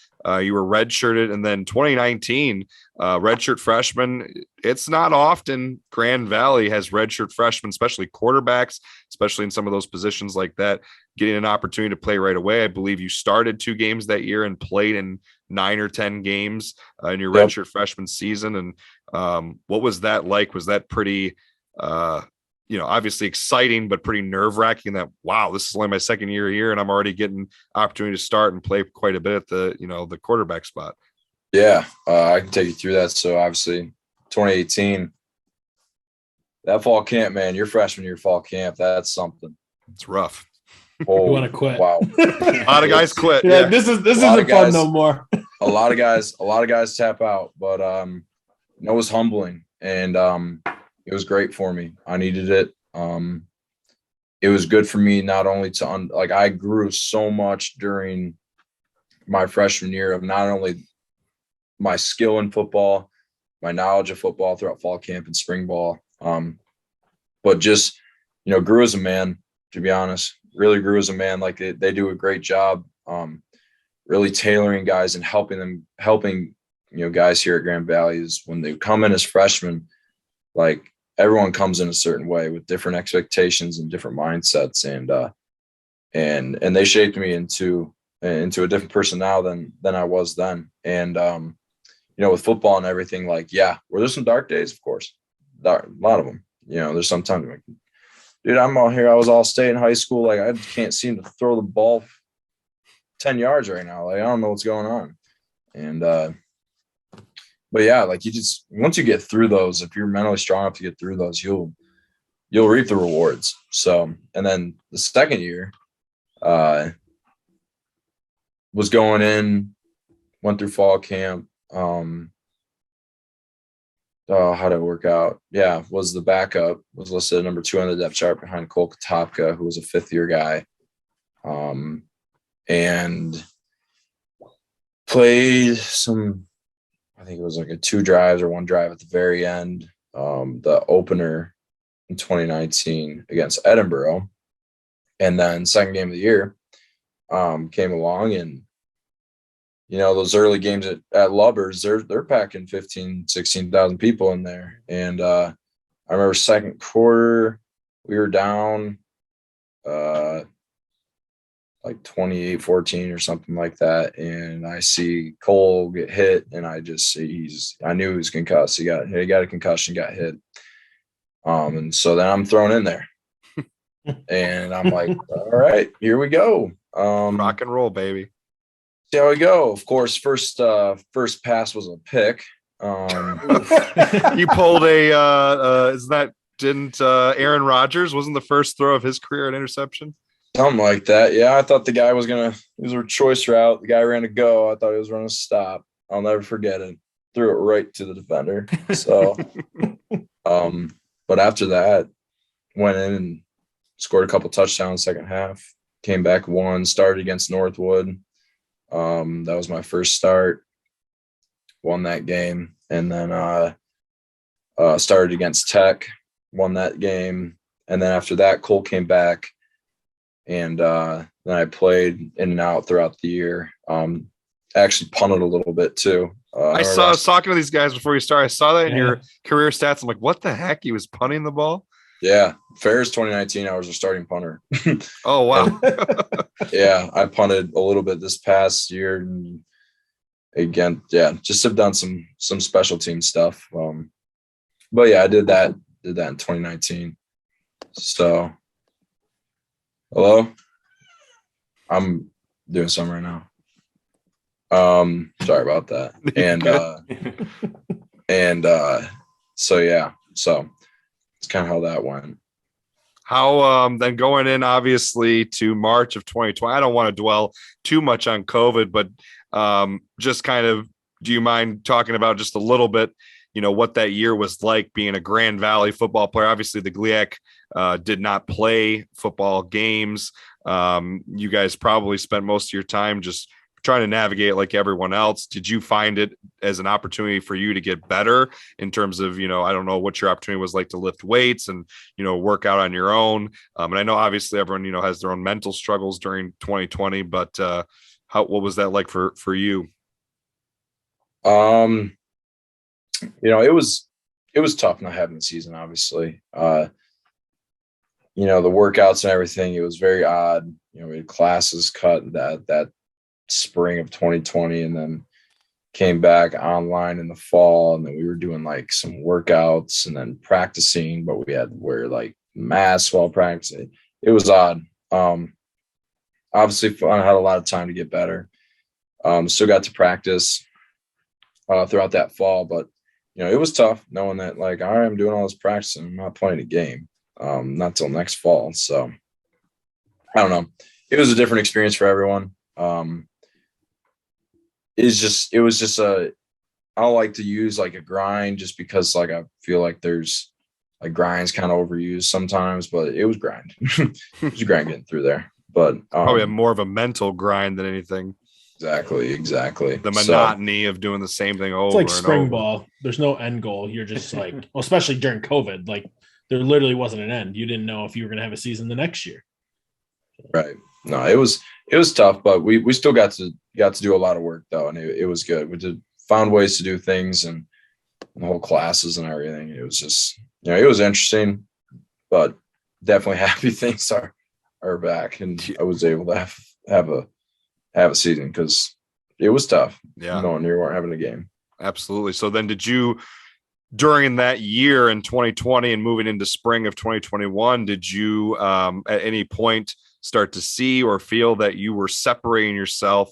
you were redshirted, and then 2019, redshirt freshman. It's not often Grand Valley has redshirt freshmen, especially quarterbacks, especially in some of those positions like that, getting an opportunity to play right away. I believe you started 2 games that year and played in 9 or 10 games in your redshirt freshman season. And what was that like? Was that pretty obviously exciting, but pretty nerve wracking that, wow, this is only my second year here and I'm already getting opportunity to start and play quite a bit at the, the quarterback spot? Yeah, I can take you through that. So obviously 2018, that fall camp, man, your freshman year fall camp, that's something. It's rough. Oh, you want to quit? Wow. A lot of guys quit. Yeah, this isn't fun no more. a lot of guys tap out, but it was humbling, and it was great for me. I needed it. It was good for me not only to I grew so much during my freshman year of not only my skill in football, my knowledge of football throughout fall camp and spring ball, but just grew as a man. To be honest, really grew as a man. Like they do a great job, really tailoring guys and helping guys here at Grand Valley is when they come in as freshmen, like everyone comes in a certain way with different expectations and different mindsets. And they shaped me into a different person now than I was then. And, with football and everything, were there some dark days? Of course, a lot of them, there's some times like, dude, I'm out here. I was all state in high school. I can't seem to throw the ball 10 yards right now. I don't know what's going on. And, but yeah, you just, once you get through those, if you're mentally strong enough to get through those, you'll reap the rewards. So, and then the second year, was going in, went through fall camp. How did it work out? Yeah, was the backup, was listed at number 2 on the depth chart behind Cole Katopka, who was a 5th-year guy. And played some, I think it was a 2 drives or 1 drive at the very end, the opener in 2019 against Edinburgh. And then second game of the year came along, and those early games at Lubbers, they're packing 15, 16,000 people in there. And I remember second quarter, we were down 28-14 or something like that. And I see Cole get hit, and I just see I knew he was concussed. He got a concussion, got hit. And so then I'm thrown in there. And I'm like, all right, here we go. Rock and roll, baby. See how we go. Of course, first pass was a pick. You pulled didn't Aaron Rodgers, wasn't the first throw of his career an interception? Something like that. Yeah, I thought the guy was it was a choice route. The guy ran a go. I thought he was running a stop. I'll never forget it. Threw it right to the defender. So, but after that, went in and scored a couple touchdowns second half. Came back, won, started against Northwood. That was my first start. Won that game, and then started against Tech, won that game, and then after that, Cole came back, and then I played in and out throughout the year. Actually punted a little bit too. I was talking to these guys before you started. I saw that in your career stats. I'm like, what the heck? He was punting the ball? Yeah. Ferris 2019, I was a starting punter. Oh, wow. Yeah, I punted a little bit this past year. And again, just have done some special team stuff. But yeah, I did that in 2019. So, hello? I'm doing some right now. Sorry about that. So yeah, so it's kind of how that went. How then going in obviously to March of 2020, I don't want to dwell too much on COVID, but just kind of, do you mind talking about just a little bit, what that year was like being a Grand Valley football player? Obviously the GLIAC did not play football games. You guys probably spent most of your time just trying to navigate like everyone else. Did you find it as an opportunity for you to get better in terms of, I don't know what your opportunity was like to lift weights and, work out on your own? And I know obviously everyone, has their own mental struggles during 2020, but what was that like for you? It was tough not having the season, obviously. The workouts and everything, it was very odd. We had classes cut that spring of 2020 and then came back online in the fall, and then we were doing like some workouts and then practicing, but we had to wear like masks while practicing. It was odd. Obviously I had a lot of time to get better. Still got to practice throughout that fall, but it was tough knowing that like, all right, I'm doing all this practicing, I'm not playing a game not till next fall. So I don't know, it was a different experience for everyone. It was just I don't like to use like a grind just because like I feel like there's like grind's kind of overused sometimes, but it was grind. It was grind getting through there. But probably more of a mental grind than anything. Exactly. The monotony of doing the same thing over. It's like spring ball. There's no end goal. You're just like, well, especially during COVID, like there literally wasn't an end. You didn't know if you were going to have a season the next year. Right. No, it was tough, but we still got to do a lot of work though, and it was good. We found ways to do things and the whole classes and everything. It was just it was interesting, but definitely happy things are back, and I was able to have a season because it was tough. Yeah, knowing you weren't having a game. Absolutely. So then, did you, during that year in 2020 and moving into spring of 2021, did you at any point start to see or feel that you were separating yourself,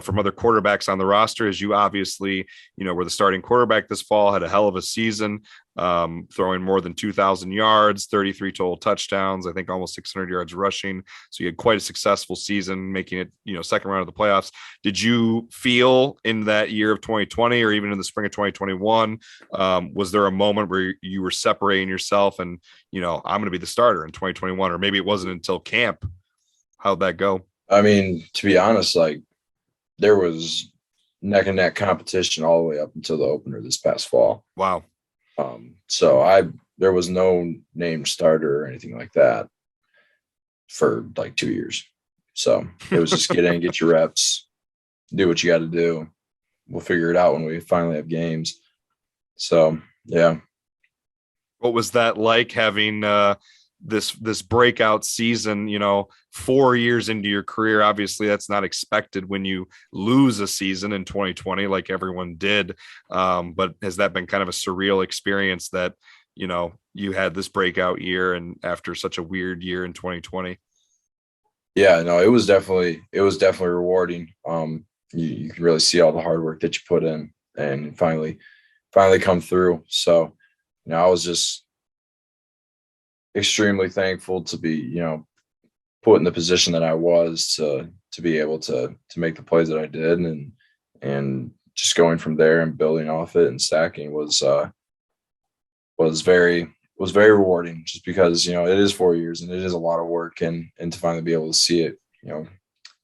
from other quarterbacks on the roster? As you obviously, were the starting quarterback this fall, had a hell of a season, throwing more than 2,000 yards, 33 total touchdowns, I think almost 600 yards rushing. So you had quite a successful season, making it, second round of the playoffs. Did you feel in that year of 2020 or even in the spring of 2021, was there a moment where you were separating yourself and, I'm going to be the starter in 2021, or maybe it wasn't until camp? How'd that go? I mean, to be honest, like there was neck and neck competition all the way up until the opener this past fall. Wow. So there was no named starter or anything like that for like 2 years. So it was just get in, get your reps, do what you got to do. We'll figure it out when we finally have games. So, yeah. What was that like having this breakout season, 4 years into your career? Obviously that's not expected when you lose a season in 2020 like everyone did, but has that been kind of a surreal experience that you had this breakout year and after such a weird year in 2020? Yeah, no, it was definitely rewarding. You can really see all the hard work that you put in and finally come through. So I was just extremely thankful to be, put in the position that I was to be able to make the plays that I did, and just going from there and building off it and stacking was very rewarding, just because, it is 4 years and it is a lot of work, and to finally be able to see it,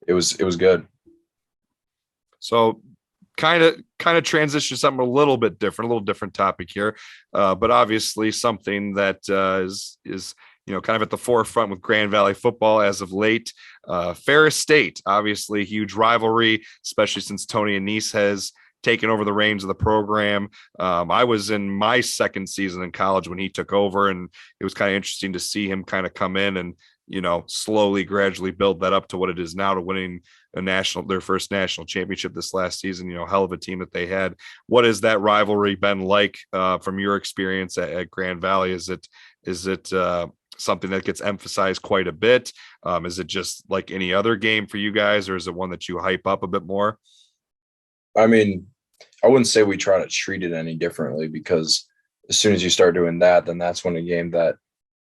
it was good. So kind of transition something a little bit different, a little different topic here, but obviously something that is kind of at the forefront with Grand Valley football as of late. Ferris State, obviously a huge rivalry, especially since Tony Annese has taken over the reins of the program. I was in my second season in college when he took over, and it was kind of interesting to see him kind of come in and slowly, gradually build that up to what it is now, to winning their first national championship this last season. Hell of a team that they had. What has that rivalry been like from your experience at Grand Valley? Is it something that gets emphasized quite a bit? Is it just like any other game for you guys, or is it one that you hype up a bit more? I mean, I wouldn't say we try to treat it any differently, because as soon as you start doing that, then that's when a game that,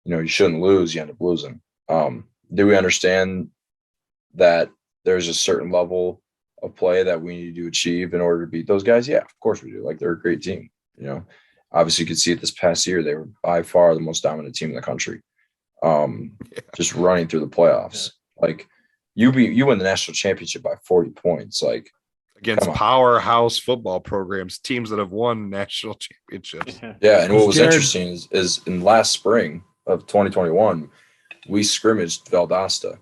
you shouldn't lose, you end up losing. Do we understand that there's a certain level of play that we need to achieve in order to beat those guys? Yeah, of course we do. Like, they're a great team. Obviously you could see it this past year. They were by far the most dominant team in the country. Just running through the playoffs. Yeah. Like, you win the national championship by 40 points. Like, against powerhouse football programs, teams that have won national championships. Yeah, and what was interesting is in last spring of 2021, we scrimmaged Valdosta.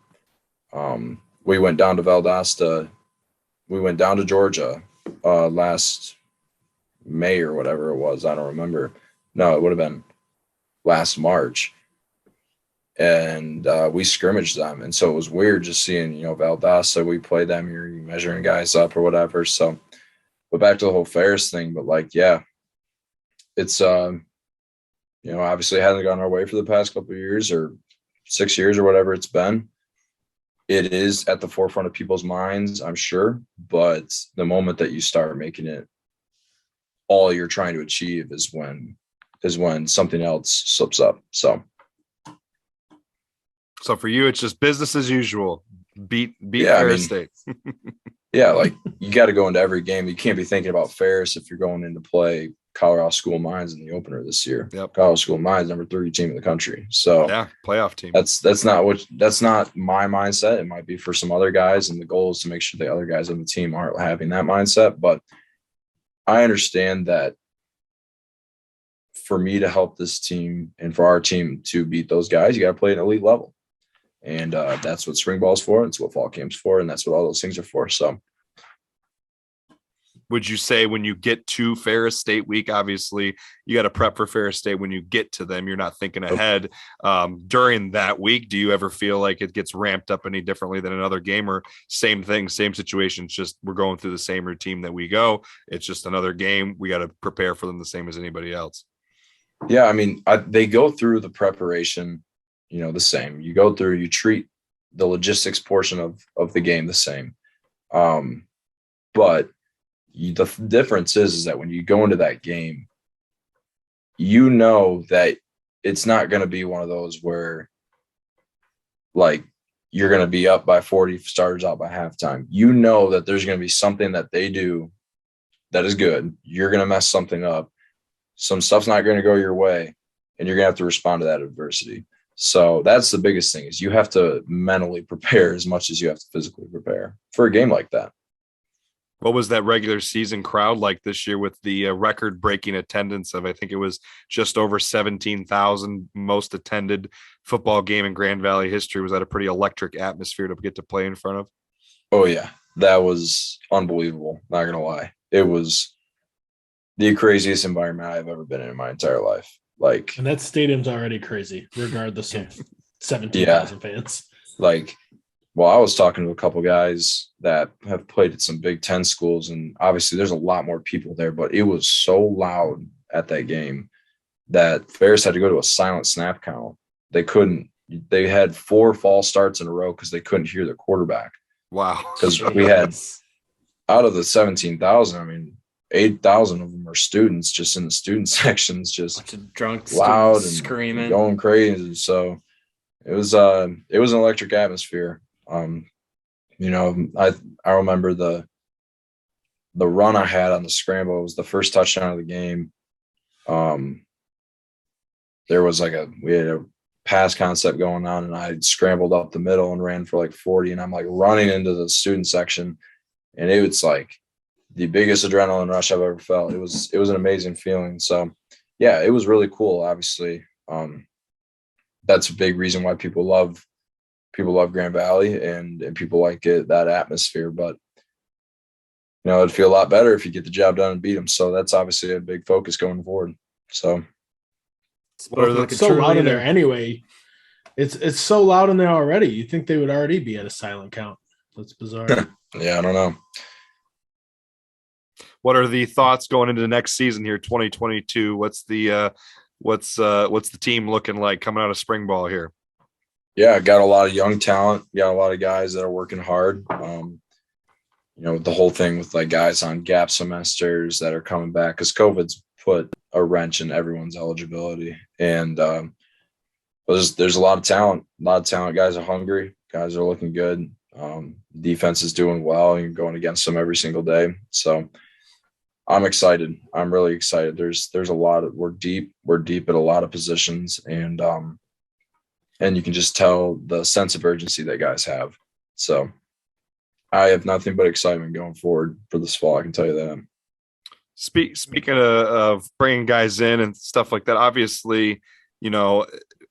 We went down to Valdosta. We went down to Georgia last May or whatever it was. I don't remember. No, it would have been last March. And we scrimmaged them. And so it was weird just seeing, Valdosta, we played them, you're measuring guys up or whatever. So, but back to the whole Ferris thing, but like, yeah, it's, obviously it hasn't gone our way for the past couple of years or 6 years or whatever it's been. It is at the forefront of people's minds, I'm sure. But the moment that you start making it all you're trying to achieve is when something else slips up. So for you, it's just business as usual. Beat Ferris State. Yeah, like, you got to go into every game. You can't be thinking about Ferris if you're going into play Colorado School of Mines in the opener this year. Yep. Colorado School of Mines, number 3 team in the country. So yeah, playoff team. That's not my mindset. It might be for some other guys, and the goal is to make sure the other guys on the team aren't having that mindset. But I understand that for me to help this team and for our team to beat those guys, you got to play at an elite level. And that's what spring ball is for. It's what fall camp's for. And that's what all those things are for. So would you say when you get to Ferris State week, obviously you got to prep for Ferris State when you get to them, you're not thinking ahead during that week. Do you ever feel like it gets ramped up any differently than another game, or same thing, same situation? It's just, we're going through the same routine that we go. It's just another game. We got to prepare for them the same as anybody else. Yeah. I mean, they go through the preparation, the same. You treat the logistics portion of the game the same. But the difference is that when you go into that game, that it's not going to be one of those where, like, you're going to be up by 40, starters out by halftime. That there's going to be something that they do that is good. You're going to mess something up. Some stuff's not going to go your way, and you're going to have to respond to that adversity. So that's the biggest thing, is you have to mentally prepare as much as you have to physically prepare for a game like that. What was that regular season crowd like this year with the record-breaking attendance of, I think it was just over 17,000, most attended football game in Grand Valley history? Was that a pretty electric atmosphere to get to play in front of? Oh, yeah. That was unbelievable. Not going to lie. It was the craziest environment I've ever been in my entire life. Like, and that stadium's already crazy, regardless of 17,000 fans. Like, well, I was talking to a couple guys that have played at some Big Ten schools, and obviously there's a lot more people there, but it was so loud at that game that Ferris had to go to a silent snap count. They had 4 false starts in a row because they couldn't hear the quarterback. Wow. Because we had, out of the 17,000, I mean, 8,000 of them are students, just in the student sections, just drunk, loud and screaming, going crazy. So it was an electric atmosphere. I remember the run I had on the scramble. It was the first touchdown of the game. There was we had a pass concept going on, and I scrambled up the middle and ran for 40, and I'm running into the student section, and it was the biggest adrenaline rush I've ever felt. It was an amazing feeling. So yeah, it was really cool. Obviously, that's a big reason why people love Grand Valley and people like that atmosphere. But it'd feel a lot better if you get the job done and beat them. So that's obviously a big focus going forward. So it's so loud in there anyway. It's so loud in there already. You think they would already be at a silent count? That's bizarre. Yeah, I don't know. What are the thoughts going into the next season here, 2022? What's the team looking like coming out of spring ball here? Yeah, got a lot of young talent. Got a lot of guys that are working hard. the whole thing with like guys on gap semesters that are coming back because COVID's put a wrench in everyone's eligibility. And there's a lot of talent. Guys are hungry. Guys are looking good. Defense is doing well. You're going against them every single day. So I'm excited. I'm really excited. There's a lot of, we're deep at a lot of positions, and you can just tell the sense of urgency that guys have. So I have nothing but excitement going forward for this fall. I can tell you that. Speaking of bringing guys in and stuff like that, obviously,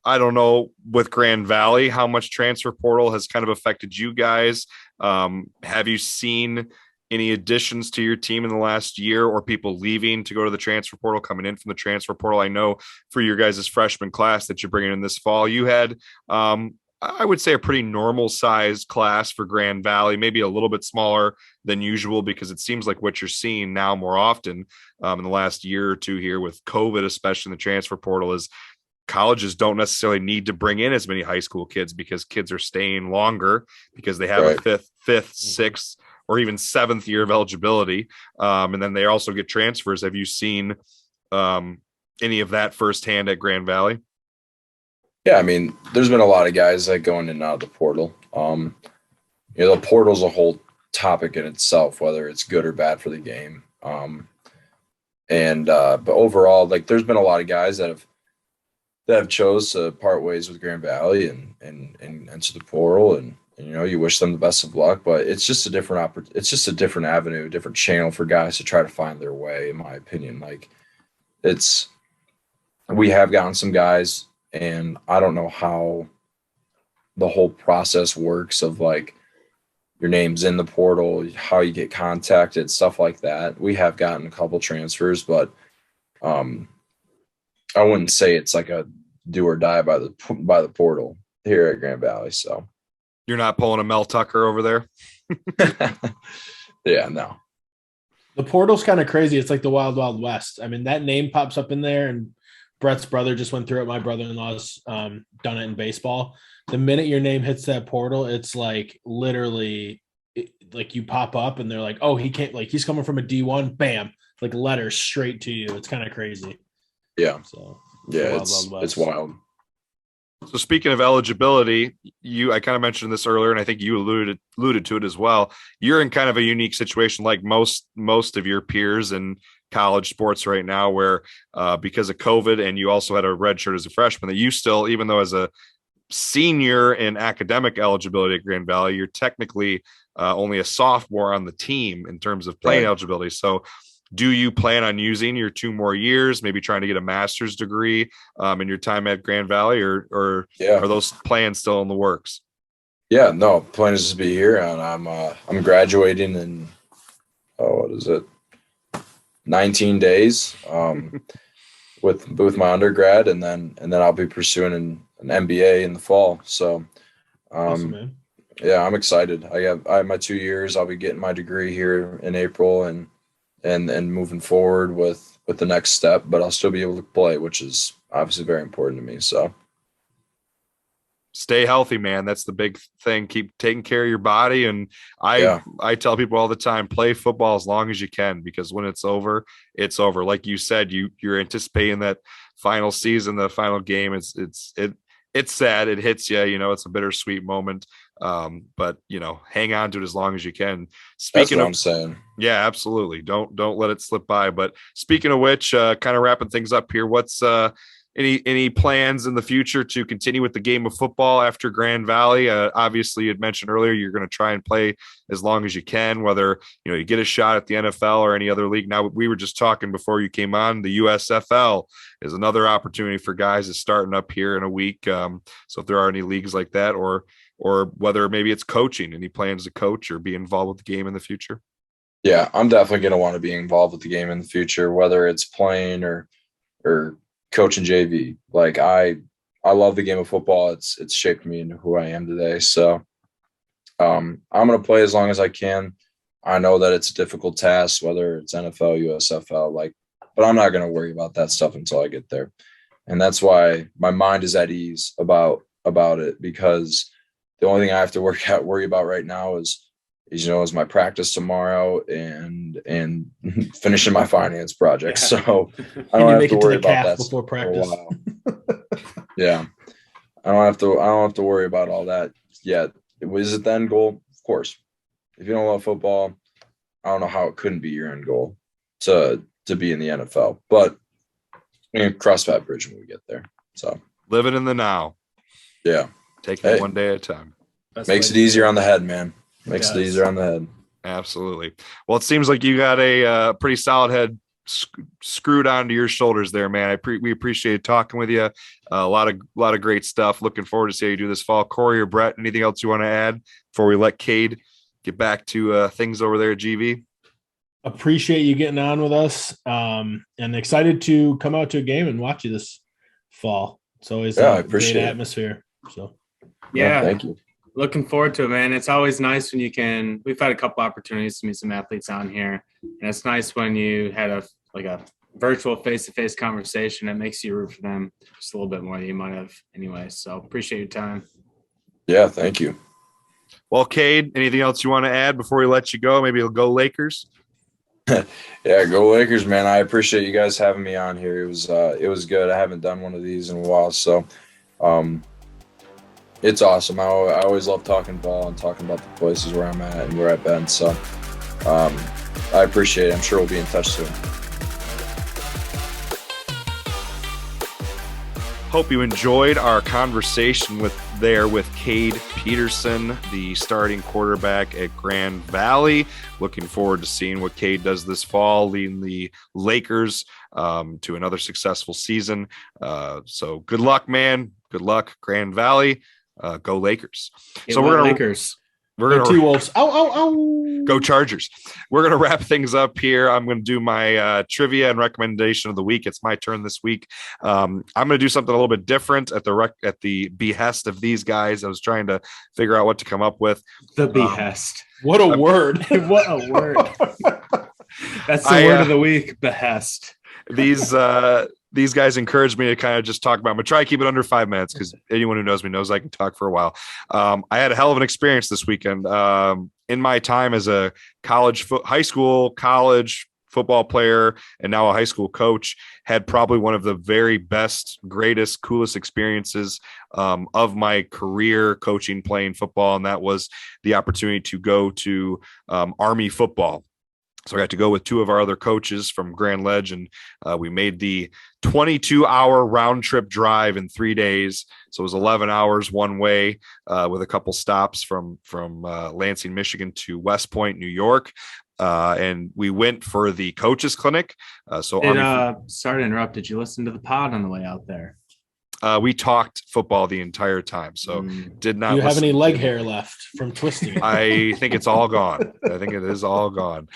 I don't know with Grand Valley how much transfer portal has kind of affected you guys. Have you seen any additions to your team in the last year, or people leaving to go to the transfer portal, coming in from the transfer portal? I know for your guys' freshman class that you're bringing in this fall, you had, I would say, a pretty normal sized class for Grand Valley, maybe a little bit smaller than usual, because it seems like what you're seeing now more often in the last year or two here with COVID, especially in the transfer portal, is colleges don't necessarily need to bring in as many high school kids because kids are staying longer because they have a fifth, sixth, or even seventh year of eligibility. And then they also get transfers. Have you seen any of that firsthand at Grand Valley? Yeah, I mean, there's been a lot of guys like going in and out of the portal. The portal's a whole topic in itself, whether it's good or bad for the game. But overall, like, there's been a lot of guys that have chose to part ways with Grand Valley and enter the portal, and you wish them the best of luck. But it's just a different avenue, a different channel for guys to try to find their way, in my opinion. Like, we have gotten some guys, and I don't know how the whole process works of like your name's in the portal, how you get contacted, stuff like that. We have gotten a couple transfers, but I wouldn't say it's like a do or die by the portal here at Grand Valley. So you're not pulling a Mel Tucker over there. Yeah, no. The portal's kind of crazy. It's like the Wild Wild West. I mean, that name pops up in there, and Brett's brother just went through it. My brother-in-law's done it in baseball. The minute your name hits that portal, it's like literally like you pop up and they're like, oh, he can't, like, he's coming from a D1, bam, like letters straight to you. It's kind of crazy. Yeah. So yeah, it's wild. So speaking of eligibility, I kind of mentioned this earlier, and I think you alluded to it as well. You're in kind of a unique situation, like most of your peers in college sports right now, where because of COVID, and you also had a red shirt as a freshman, that you still, even though as a senior in academic eligibility at Grand Valley, you're technically only a sophomore on the team in terms of playing eligibility. So do you plan on using your 2 more years, maybe trying to get a master's degree in your time at Grand Valley, or are those plans still in the works? Yeah, no, plan is to be here, and I'm graduating in, what is it, 19 days with my undergrad, and then I'll be pursuing an MBA in the fall. So awesome, man. Yeah, I'm excited. I have my 2 years. I'll be getting my degree here in April, and moving forward with the next step, but I'll still be able to play, which is obviously very important to me. So stay healthy, man. That's the big thing. Keep taking care of your body. And I tell people all the time, play football as long as you can, because when it's over, it's over. Like you said, you're anticipating that final season, the final game. It's sad. It hits you, it's a bittersweet moment. But hang on to it as long as you can. That's what I'm saying. Yeah, absolutely. Don't let it slip by. But speaking of which, kind of wrapping things up here, what's any plans in the future to continue with the game of football after Grand Valley? Obviously, you had mentioned earlier you're going to try and play as long as you can, whether you get a shot at the NFL or any other league. Now, we were just talking before you came on, the USFL is another opportunity for guys that's starting up here in a week. So if there are any leagues like that, or whether maybe it's coaching, any plans to coach or be involved with the game in the future? Yeah, I'm definitely going to want to be involved with the game in the future, whether it's playing or coaching JV. Like, I love the game of football. It's shaped me into who I am today. So I'm going to play as long as I can. I know that it's a difficult task, whether it's NFL, USFL, but I'm not going to worry about that stuff until I get there. And that's why my mind is at ease about it, because the only thing I have to worry about right now is is my practice tomorrow and finishing my finance project. Yeah. So I don't have to worry about that before practice. Yeah. I don't have to worry about all that yet. Is it the end goal? Of course. If you don't love football, I don't know how it couldn't be your end goal to be in the NFL. But cross that bridge when we get there. So living in the now. Yeah. Taking it one day at a time. Makes it easier on the head, man. Makes it easier on the head. Absolutely. Well, it seems like you got a pretty solid head screwed onto your shoulders there, man. We appreciate talking with you. A lot of great stuff. Looking forward to see how you do this fall. Kory or Brett, anything else you want to add before we let Cade get back to things over there at GV? Appreciate you getting on with us, and excited to come out to a game and watch you this fall. It's always a great atmosphere. So yeah, thank you. Looking forward to it, man. It's always nice when you can. We've had a couple opportunities to meet some athletes on here, and it's nice when you had a virtual face-to-face conversation. It makes you root for them just a little bit more than you might have anyway. So appreciate your time. Yeah, thank you. Well, Cade, anything else you want to add before we let you go? Maybe it'll go Lakers. Yeah, go Lakers, man. I appreciate you guys having me on here. It was good. I haven't done one of these in a while, so it's awesome. I always love talking ball and talking about the places where I'm at and where I've been. So I appreciate it. I'm sure we'll be in touch soon. Hope you enjoyed our conversation with Cade Peterson, the starting quarterback at Grand Valley. Looking forward to seeing what Cade does this fall, leading the Lakers to another successful season. So good luck, man. Good luck, Grand Valley. Go Lakers. We're gonna T-Wolves. Ow. Go Chargers. We're gonna wrap things up here. I'm gonna do my trivia and recommendation of the week. It's my turn this week. I'm gonna do something a little bit different at the behest of these guys. I was trying to figure out what to come up with. The behest. What a word! What a word! That's the word of the week. Behest. These guys encouraged me to kind of just talk about. I'm gonna try to keep it under 5 minutes because anyone who knows me knows I can talk for a while. I had a hell of an experience this weekend. In my time as a high school, college football player, and now a high school coach, had probably one of the very best, greatest, coolest experiences of my career coaching, playing football, and that was the opportunity to go to Army football. So I got to go with two of our other coaches from Grand Ledge, and we made the 22-hour round trip drive in 3 days. So it was 11 hours one way with a couple stops from Lansing, Michigan to West Point, New York. And we went for the coaches clinic. Sorry to interrupt. Did you listen to the pod on the way out there? We talked football the entire time, so did not. Do you have any leg hair left from twisting? I think it's all gone. I think it is all gone.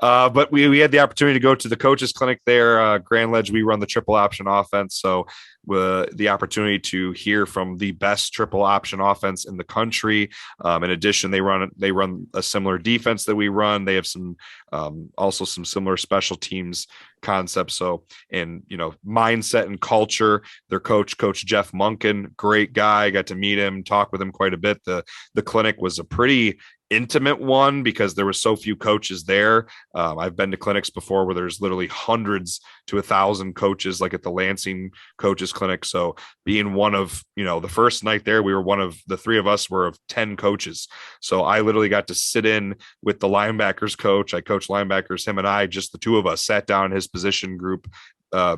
But we had the opportunity to go to the coaches clinic there. Grand Ledge, we run the triple option offense. So the opportunity to hear from the best triple option offense in the country. In addition, they run a similar defense that we run. They have also some similar special teams concepts. So, and mindset and culture, their Coach Jeff Munkin, great guy. Got to meet him, talk with him quite a bit. The clinic was a pretty intimate one because there were so few coaches there. I've been to clinics before where there's literally hundreds to 1,000 coaches, like at the Lansing coaches clinic. So being one of, the first night there, we were one of the three of us were of 10 coaches. So I literally got to sit in with the linebackers coach. I coached linebackers, him and I, just the two of us sat down in his position group,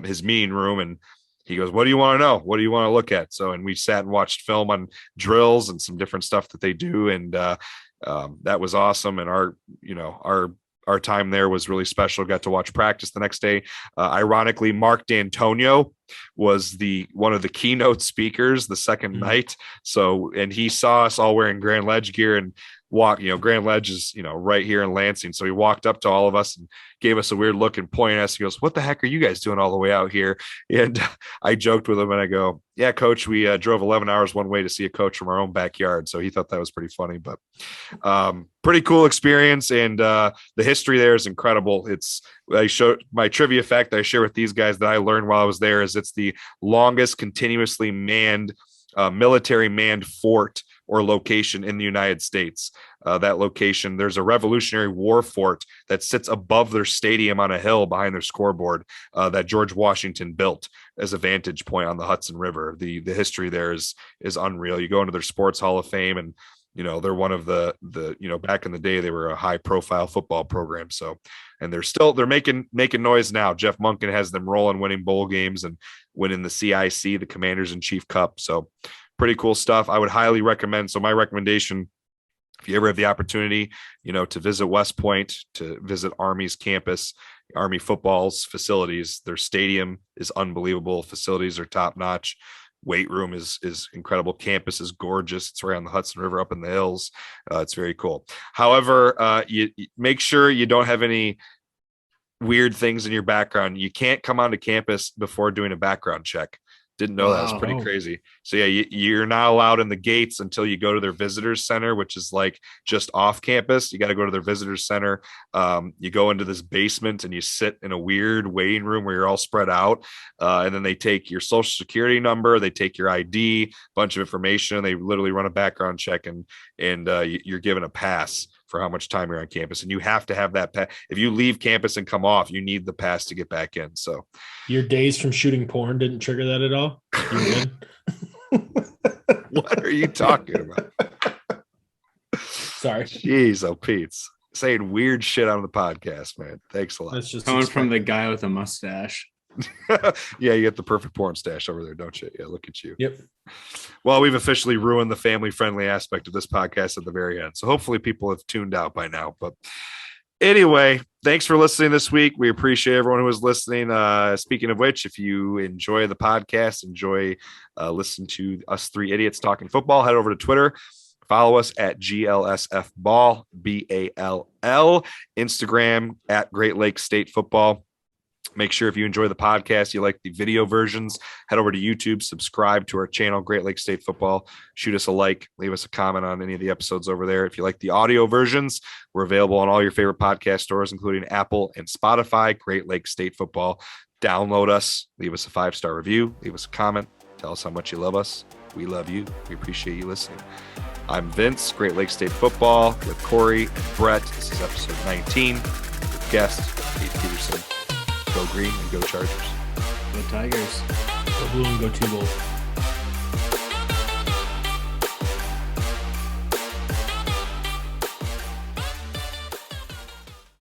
his meeting room, and he goes, "What do you want to know? What do you want to look at?" So, and we sat and watched film on drills and some different stuff that they do. And that was awesome. And our time there was really special. Got to watch practice the next day. Ironically, Mark D'Antonio was one of the keynote speakers the second night. So, and he saw us all wearing Grand Ledge gear and Grand Ledge is, right here in Lansing. So he walked up to all of us and gave us a weird look and pointed at us. He goes, "What the heck are you guys doing all the way out here?" And I joked with him and I go, "Yeah, coach, we drove 11 hours one way to see a coach from our own backyard." So he thought that was pretty funny, but pretty cool experience. And the history there is incredible. I showed my trivia fact that I share with these guys that I learned while I was there is it's the longest continuously manned military manned fort or location in the United States. That location, there's a Revolutionary War fort that sits above their stadium on a hill behind their scoreboard that George Washington built as a vantage point on the Hudson River. The history there is unreal. You go into their Sports Hall of Fame, and they're one of the back in the day, they were a high profile football program. So, and they're making noise now. Jeff Monken has them rolling, winning bowl games and winning the CIC, the Commanders in Chief Cup. So pretty cool stuff. I would highly recommend. So my recommendation, if you ever have the opportunity, to visit West Point, to visit Army's campus, Army football's facilities, their stadium is unbelievable. Facilities are top notch. Weight room is incredible. Campus is gorgeous. It's right on the Hudson River up in the hills. It's very cool. However, you make sure you don't have any weird things in your background. You can't come onto campus before doing a background check. Didn't know that. Was pretty crazy. So yeah, you're not allowed in the gates until you go to their visitors center, which is like just off campus. You got to go to their visitors center. You go into this basement and you sit in a weird waiting room where you're all spread out. And then they take your social security number, they take your ID, bunch of information. They literally run a background check, and you're given a pass for how much time you're on campus. And you have to have that pass. If you leave campus and come off, you need the pass to get back in. So your days from shooting porn didn't trigger that at all? You did? What are you talking about? Sorry. Jeez, oh, Pete's saying weird shit on the podcast, man. Thanks a lot. That's just coming from the guy with a mustache. Yeah, you get the perfect porn stash over there, don't you? Yeah, look at you. Yep. Well, we've officially ruined the family-friendly aspect of this podcast at the very end. So hopefully people have tuned out by now. But anyway, thanks for listening this week. We appreciate everyone who was listening. Speaking of which, if you enjoy the podcast, enjoy listening to us three idiots talking football, head over to Twitter. Follow us at GLSF Ball, BALL, Instagram at Great Lake State Football. Make sure if you enjoy the podcast, you like the video versions, head over to YouTube, subscribe to our channel, Great Lake State Football. Shoot us a like, leave us a comment on any of the episodes over there. If you like the audio versions, we're available on all your favorite podcast stores, including Apple and Spotify, Great Lake State Football. Download us, leave us a 5-star review, leave us a comment, tell us how much you love us. We love you. We appreciate you listening. I'm Vince, Great Lake State Football, with Kory and Brett. This is episode 19 with guest Cade Peterson. Go green and go Chargers. Go Tigers. Go blue and go Two Bulls.